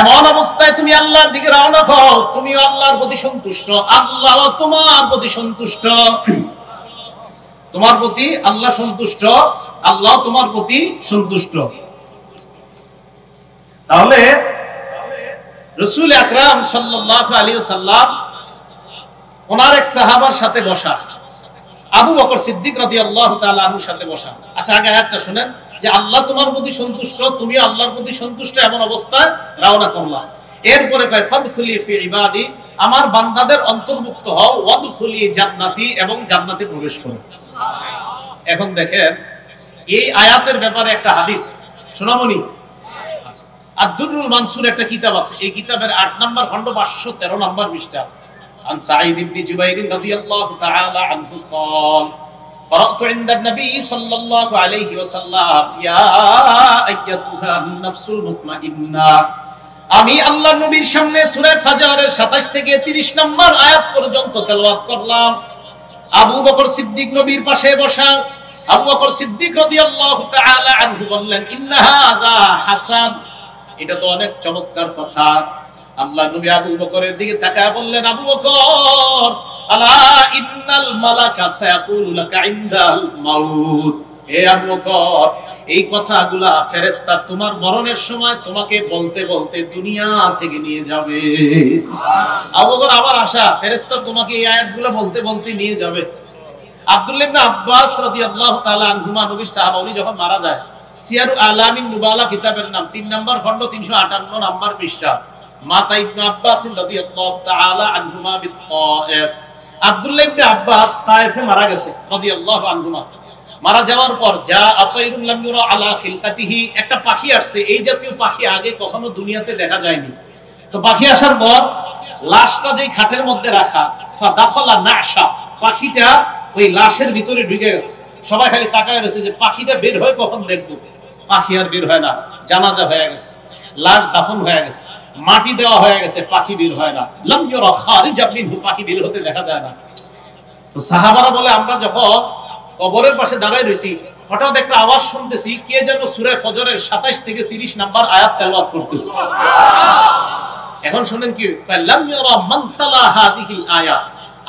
এমন অবস্থায় তুমি আল্লাহর দিকে রওনা হও, তুমি আল্লাহর প্রতি সন্তুষ্ট, আল্লাহ তোমার প্রতি সন্তুষ্ট। তোমার প্রতি আল্লাহ সন্তুষ্ট, আল্লাহ তোমার প্রতি সন্তুষ্ট। তাহলে রাসূল আকরাম সাল্লাল্লাহু আলাইহি ওয়াসাল্লাম ওনার এক সাহাবার সাথে বসা, আবু বকর সিদ্দিক রাদিয়াল্লাহু তাআলা আনহুর সাথে বসা। আচ্ছা, আগে আয়াতটা শুনেন যে আল্লাহ তোমার প্রতি সন্তুষ্ট, তুমি আল্লাহর প্রতি সন্তুষ্ট, এমন অবস্থায় রওনা করলা। এরপরে কয়, ফাদখুলি ফি ইবাদি, আমার বান্দাদের অন্তর্ভুক্ত হও, ওয়াদখুলি জান্নাতি, এবং জান্নাতে প্রবেশ করো। এখন দেখেন, এই আয়াতের ব্যাপারে একটা হাদিস শোনামনি। আদ-দুররুল মানসুর একটা কিতাব আছে, এই কিতাবের 8 নাম্বার খণ্ড 513 নাম্বার পৃষ্ঠা। عن سعيد بن جبير رضي الله تعالى عنه قال قرأت عند النبي صلى الله عليه وسلم يا أيتها النفس المطمئنة, আমি আল্লাহ নবীর সামনে সূরা ফাজরের 27 থেকে 30 নম্বর আয়াত পর্যন্ত তেলাওয়াত করলাম। আবু বকর সিদ্দিক নবীর পাশে বসা। আবু বকর সিদ্দিক রাদিয়াল্লাহু তাআলা আনহু বললেন, ইন্না হাযা হাসান, এটা তো অনেক চমৎকার কথা। আল্লাহ নবী আবু বকরের দিকে তাকায় বললেন, আবু বকর, আলা ইন্নাল মালাকা সায়াকুলু লাকা ইনদাল মাউত, হে আবু বকর, এই কথাগুলা ফেরেশতা তোমার মরণের সময় তোমাকে বলতে বলতে দুনিয়া থেকে নিয়ে যাবে। আবু বকর আবার আশা, ফেরেশতা তোমাকে এই আয়াতগুলো বলতে বলতে নিয়ে যাবে। আব্দুল্লাহ ইবনে আব্বাস রাদিয়াল্লাহু তাআলা আনহুমা, নবীর সাহাবা, উনি যখন মারা যায়, সিয়ারু আলামিন নুবালা কিতাবের নাম 3 নাম্বার খণ্ড 358 নাম্বার পৃষ্ঠা, মাতা ইবনে আব্বাস রাদিয়াল্লাহু তাআলা আনহুমা বিত-তায়েফ। আব্দুল্লাহ ইবনে আব্বাস তায়েফে মারা গেছে রাদিয়াল্লাহু আনহুমা। মারা যাওয়ার পর যা আতাইরুল লাম ইউরা আলা খিলকাতিহি, একটা পাখি আসছে, এই জাতীয় পাখি আগে কখনো দুনিয়াতে দেখা যায়নি। তো পাখি আসার পর লাশটা যেই খাটের মধ্যে রাখা, ফাদাখালা নাশা, পাখিটা ওই লাশের ভিতরে ঢুকে গেছে। সবাই খালি তাকায় রয়েছে যে পাখিটা বের হয় কখন দেখবো। পাখি আর বের হয় না, জানাজা হয়ে গেছে, লাশ দাফন হয়ে গেছে, মাটি দেওয়া হয়ে গেছে, পাখি বের হয় না। লাম ইউরা খারিজা মিনহু, পাখি বের হতে দেখা যায় না। তো সাহাবারা বলে আমরা যখন কবরের পাশে দাঁড়ায় রয়েছি, হঠাৎ একটা আওয়াজ শুনতেছি, কে যেন সূরা ফজরের 27 থেকে 30 নাম্বার আয়াত তেলাওয়াত করতেছে। এখন শুনেন কি, লাম ইয়ারা মান তালা হাদিহিল আয়াত,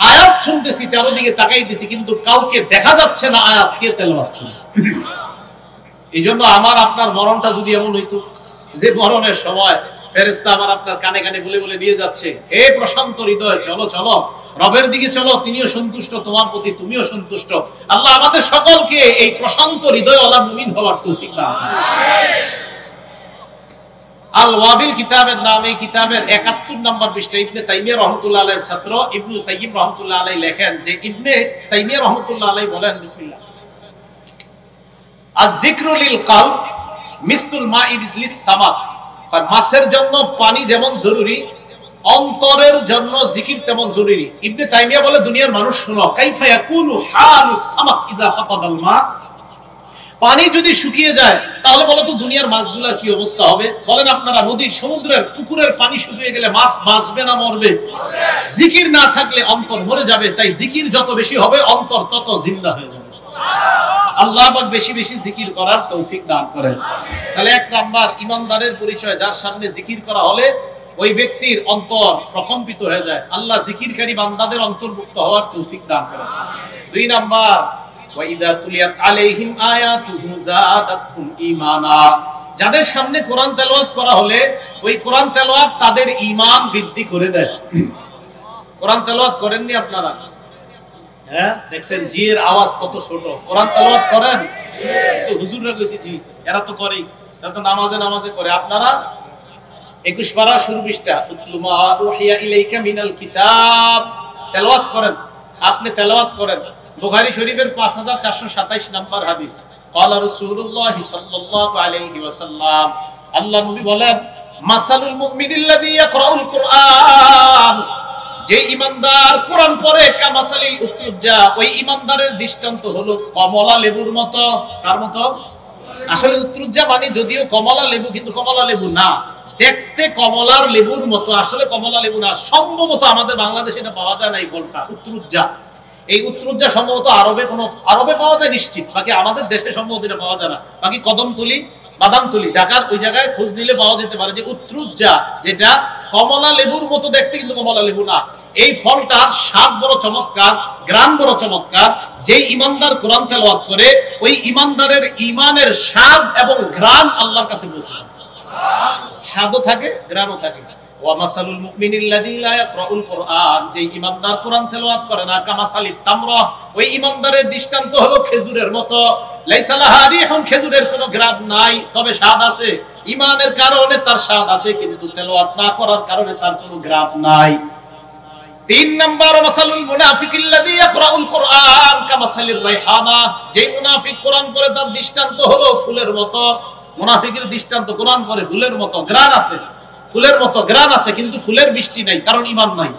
আয়াত শুনতেছি, চারদিকে তাকাইতেছি, কিন্তু কাউকে দেখা যাচ্ছে না আয়াত কে তেলাওয়াত করে। এইজন্য আমার আপনার মরণটা যদি এমন হইতো যে মরণের সময় ফেরেশতা আমার আপনার কানে কানে বলে বলে নিয়ে যাচ্ছে, হে প্রশান্ত হৃদয়, চলো চলো রবের দিকে চলো, তিনিও সন্তুষ্ট, তোমার প্রতি তুমিও সন্তুষ্ট। আল্লাহ আমাদের সকলকে এই প্রশান্ত হৃদয়ওয়ালা মুমিন হওয়ার তৌফিক দান করুন। আল ওয়াবিল কিতাবের নাম, এই কিতাবের 71 নম্বর পৃষ্ঠা ইবনে তাইমিয়া রাহমাতুল্লাহ আলাইহির ছাত্র ইবনে তাইয়িম রাহমাতুল্লাহ আলাইহি লেখেন যে ইবনে তাইমিয়া রাহমাতুল্লাহ আলাইহি বলেন, বিসমিল্লাহ, আয-যিকরু লিল কলব মিসকুল মা'i বিজলিস সামাক, মাছের জন্য পানি যেমন জরুরি, অন্তরের জন্য জিকির তেমন জরুরি। ইবনে তাইমিয়া বলে, দুনিয়ার মানুষ শুনো, কাইফা ইয়াকুনু হালুস সামাক ইযা ফাকাদাল মা, পানি যদি শুকিয়ে যায় তাহলে বলো তো দুনিয়ার মাছগুলোর কি অবস্থা হবে? বলেন আপনারা, নদীর, সমুদ্রের, পুকুরের পানি শুকিয়ে গেলে মাছ বাঁচবে না মরবে? জিকির না থাকলে অন্তর মরে যাবে। তাই জিকির যত বেশি হবে অন্তর তত জিন্দা হয়ে যাবে। আল্লাহ পাক বেশি বেশি জিকির করার তৌফিক দান করেন। তাহলে এক নাম্বার ইমানদারের পরিচয়, যার সামনে জিকির করা হলে ওই ব্যক্তির অন্তর প্রকম্পিত হয়ে যায়। আল্লাহ জিকিরকারী বান্দাদের অন্তর্ভুক্ত হওয়ার তৌফিক দান করেন। দুই নাম্বার, ওয়াইদা তুলিয়াত আলাইহিম আয়াতুহু যাদাতহুম ঈমানা, যাদের সামনে কোরআন তেলাওয়াত করা হলে ওই কোরআন তেলাওয়াত তাদের ঈমান বৃদ্ধি করে দেয়। কোরআন তেলাওয়াত করেননি আপনারা? হ্যাঁ, দেখছেন জি এর আওয়াজ কত ছোট। কোরআন তেলাওয়াত করেন? তো হুজুররা কইছে জি, এরা তো করে, এরা তো নামাজে নামাজে করে। আপনারা 21 পারা শুরু পৃষ্ঠা, উতলুমা উহিয়া ইলাইকা মিনাল কিতাব, তেলাওয়াত করেন। আপনি তেলাওয়াত করেন। বুখারী শরীফের 5427 নাম্বার হাদিস, ক্বালা রাসূলুল্লাহ সাল্লাল্লাহু আলাইহি ওয়াসাল্লাম, আল্লাহ নবী বলেন, মাসালুল মুমিনিল্লাযী ইয়াকরাউল কুরআন, যে ঈমানদার কোরআন পড়ে, কামাসালিল উতুজ্জা, ওই ঈমানদারের দৃষ্টান্ত হলো কমলা লেবুর মতো। কার মতো? আসলে উত্রুজ্জা মানে যদিও কমলা লেবু, কিন্তু কমলা লেবু না, দেখতে কমলার লেবুর মতো, আসলে কমলা লেবু না। সম্ভবত আমাদের বাংলাদেশে এটা পাওয়া যায় না, এই ফলটা উত্রুজ্জা। এই উত্তরুজ্জা সম্ভবত আরবে পাওয়া যায় নিশ্চিত, বাকি আমাদের দেশে সম্ভবত এটা পাওয়া যায় না। বাকি কদমতলি, বাদামতলি, ঢাকার ওই জায়গায় খোঁজ নিলে পাওয়া যেতে পারে যে উত্তরুজ্জা, যেটা কমলা লেবুর মতো দেখতে কিন্তু কমলা লেবু না। এই ফলটার স্বাদ বড় চমৎকার, গ্রান বড় চমৎকার। যেই ইমানদার কোরআন তেলাওয়াত করে, ওই ইমানদারের ইমানের স্বাদ এবং গ্রান আল্লাহর কাছে পৌঁছে যায়। স্বাদও থাকে, গ্রানও থাকে। ওয়া মাসালুল মুমিনিল্লাযী লা ইয়াকরাউল কুরআন, যে ঈমানদার কোরআন তেলাওয়াত করে না, কামাসালিত তামরা, ওই ঈমানদারের দৃষ্টান্ত হলো খেজুরের মতো। লাইসা লাহা রিহুন, খেজুরের কোনো গ্রান নাই, তবে স্বাদ আছে। ঈমানের কারণে তার স্বাদ আছে, কিন্তু তেলাওয়াত না করার কারণে তার কোনো গ্রান নাই। 3 নাম্বার, মাসালুল মুনাফিকিল্লাযী ইয়াকরাউল কুরআন কামাসালির রাইহানা, যে মুনাফিক কোরআন পড়ে তার দৃষ্টান্ত হলো ফুলের মতো। মুনাফিকের দৃষ্টান্ত, কোরআন পড়ে ফুলের মতো, গ্রান আছে, ফুলের মতো গ্রান আছে, কিন্তু ফুলের মিষ্টি নাই, কারণ ঈমান নাই।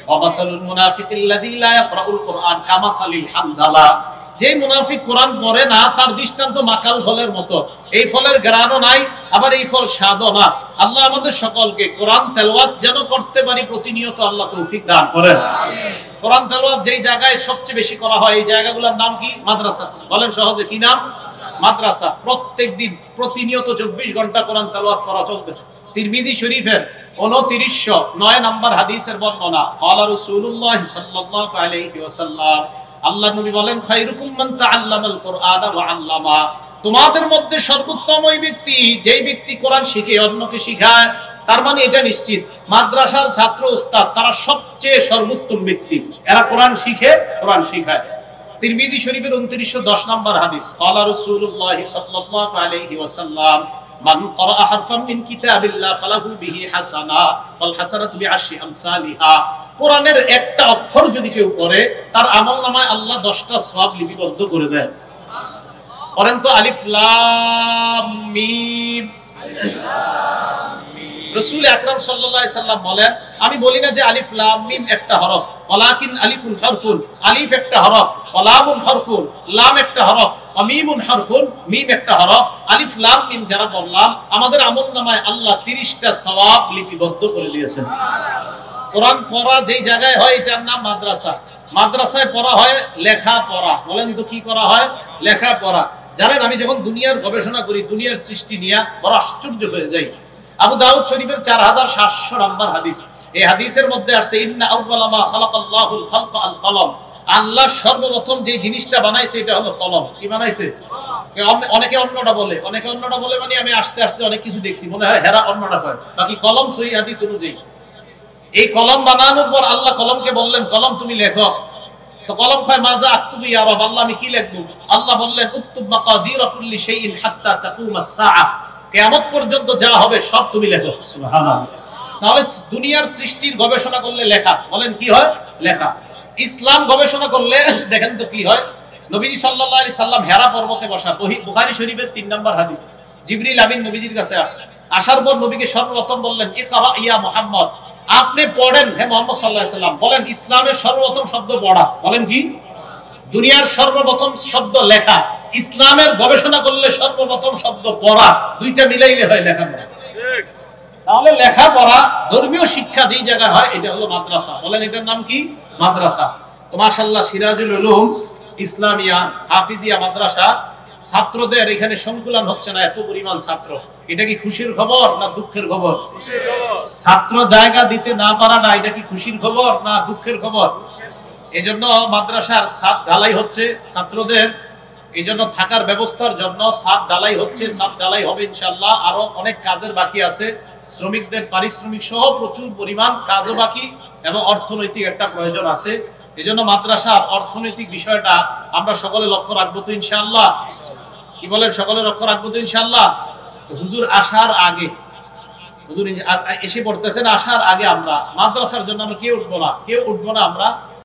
ওয়ামাসালুল মুনাফিকিল্লাযী লা ইয়াকরাউল কুরআন কামাসালিল হানজালা, যে মুনাফিক কোরআন পড়ে না তার দৃষ্টান্ত মাকাল ফলের মতো। এই ফলের গ্রানও নাই, আবার এই ফল স্বাদও না। আল্লাহ আমাদের সকলকে কোরআন তেলাওয়াত যেন করতে পারি প্রতিনিয়ত আল্লাহ তৌফিক দান করেন। কোরআন তেলাওয়াত যেই জায়গায় সবচেয়ে বেশি করা হয়, এই জায়গাগুলোর নাম কি? মাদ্রাসা। বলেন সহজে, কি নাম? মাদ্রাসা। প্রত্যেকদিন প্রতিনিয়ত 24 ঘন্টা কোরআন তেলাওয়াত করা চলতেছে। তিরমিজি শরীফের 2909 নাম্বার হাদিসের বর্ণনা, ক্বালা রাসূলুল্লাহ সাল্লাল্লাহু আলাইহি ওয়াসাল্লাম, আল্লাহ নবী বলেন, খায়রুকুম মান তাআল্লামাল কুরআনা ওয়া আল্লামা, তোমাদের মধ্যে সর্বোত্তম ওই ব্যক্তি যেই ব্যক্তি কোরআন শিখে অন্যকে শিখায়। তার মানে এটা নিশ্চিত, মাদ্রাসার ছাত্র উস্তাদ তারা সবচেয়ে সর্বোত্তম ব্যক্তি, এরা কোরআন শিখে, কোরআন শিখায়। তিরমিজি শরীফের 2910 নাম্বার হাদিস, ক্বালা রাসূলুল্লাহ সাল্লাল্লাহু আলাইহি ওয়াসাল্লাম, মান ক্বারা হারফান মিন কিতাবিল্লাহ ফালাহু বিহি হাসানা ওয়াল হাসানাতু বিআশরি আমসালিহা। কোরআনের একটা অক্ষর যদি কেউ পড়ে তার আমলনামায় আল্লাহ 10টা সওয়াব লিপিবদ্ধ করে দেন। পড়েন তো আলিফ লাম মিম। রাসূল আকরাম সাল্লাল্লাহু আলাইহি সাল্লাম বলেন, আমি বলি না যে আলিফ লাম মিম একটা হরফ, ওয়ালাকিন আলিফুন হরফুন, আলিফ একটা হরফ, ওয়া লামুন হরফুন, লাম একটা হরফ, ওয়া মিমুন হরফুন, মিম একটা হরফ। আলিফ লাম মিম যারা বললাম আমাদের আমলনামায় আল্লাহ 30টা সওয়াব লিপিবদ্ধ করে দিয়েছেন। কোরআন পড়া যেই জায়গায় হয় এটার নাম মাদ্রাসা। মাদ্রাসায় পড়া হয় লেখা পড়া। বলেন তো কি করা হয়? লেখা পড়া। জানেন, আমি যখন দুনিয়ার গবেষণা করি, দুনিয়ার সৃষ্টি নিয়ে বড় আশ্চর্য হয়ে যাই। আবু দাউদ শরীফের 4700 নম্বর হাদিস, এই হাদিসের মধ্যে আছে ইন্না আউওয়ালা মা খালাকাল্লাহুল খালকা আল কলম। আল্লাহ সর্বপ্রথম যে জিনিসটা বানাইছে এটা হলো কলম। কি বানাইছে? অনেকে অন্যটা বলে, অনেকে অন্যটা বলে, মানে আমি আস্তে আস্তে অনেক কিছু দেখছি, মনে হয় হেরা অন্যটা কয়, বাকি কলম সহিহ হাদিস অনুযায়ী। এই কলম বানানোর পর আল্লাহ কলমকে বললেন, কলম তুমি লেখো। তো কলম কয় মাজা আকতুবু ইয়া রাব, আল্লাহ আমি কি লিখব? আল্লাহ বললেন উকতুব মাকাদির কুল্লি শাইইন হাত্তা তাকুমাস সাআহ, কিয়ামত পর্যন্ত যা হবে সব তুমি লেখো। সুবহানাল্লাহ। তাহলে দুনিয়ার সৃষ্টির গবেষণা করলে লেখা, বলেন কি হয়? লেখা। ইসলাম গবেষণা করলে দেখেন তো কি হয়। নবীজি সাল্লাল্লাহু আলাইহি সাল্লাম হেরা পর্বতে বসা, বুখারী শরীফের 3 নম্বর হাদিস। জিবরিল আমিন নবীজির কাছে আসলেন, আসার পর নবীকে সর্বপ্রথম বললেন ইকরা ইয়া মুহাম্মদ, আপনি পড়েন হে মুহাম্মদ সাল্লাল্লাহু আলাইহি সাল্লাম। বলেন ইসলামের সর্বপ্রথম শব্দ পড়া, বলেন কি? দুনিয়ার সর্বপ্রথম শব্দ লেখা। ইসলামের গবেষণা করলে সর্বপ্রথম শব্দ পড়া, দুইটা মিলাইলে হয় লেখাপড়া। তাহলে লেখাপড়া ধর্মীয় শিক্ষা যেই জায়গায় হয় এটা হলো মাদ্রাসা। বলেন এটার নাম কি? মাদ্রাসা। তো মাশাআল্লাহ সিরাজুল উলুম ইসলামিয়া হাফিজিয়া মাদ্রাসা ছাত্রদের এখানে সংকুলন হচ্ছে না, এত পরিমাণ ছাত্র। এটা কি খুশির খবর না দুঃখের খবর? খুশির খবর। ছাত্র জায়গা দিতে না পারা না, এটা কি খুশির খবর না দুঃখের খবর? এজন্য মাদ্রাসার ছাদ ঢালাই হচ্ছে ছাত্রদের, এজন্য থাকার ব্যবস্থার জন্য ছাদ ঢালাই হচ্ছে, ছাদ ঢালাই হবে ইনশাআল্লাহ। আরো অনেক কাজের বাকি আছে, শ্রমিকদের পারিশ্রমিক সহ প্রচুর পরিমাণ কাজও বাকি এবং অর্থনৈতিক একটা প্রয়োজন আছে। এজন্য মাদ্রাসার অর্থনৈতিক বিষয়টা আমরা সকলে লক্ষ্য রাখবো তো ইনশাআল্লাহ। কি বলেন, সকলে লক্ষ্য রাখবো তো ইনশাআল্লাহ। হুজুর আসার আগে, হুজুর এসে পড়তেছেন, আসার আগে আমরা মাদ্রাসার জন্য আমরা কেউ উঠবো না, কেউ উঠবো না আমরা।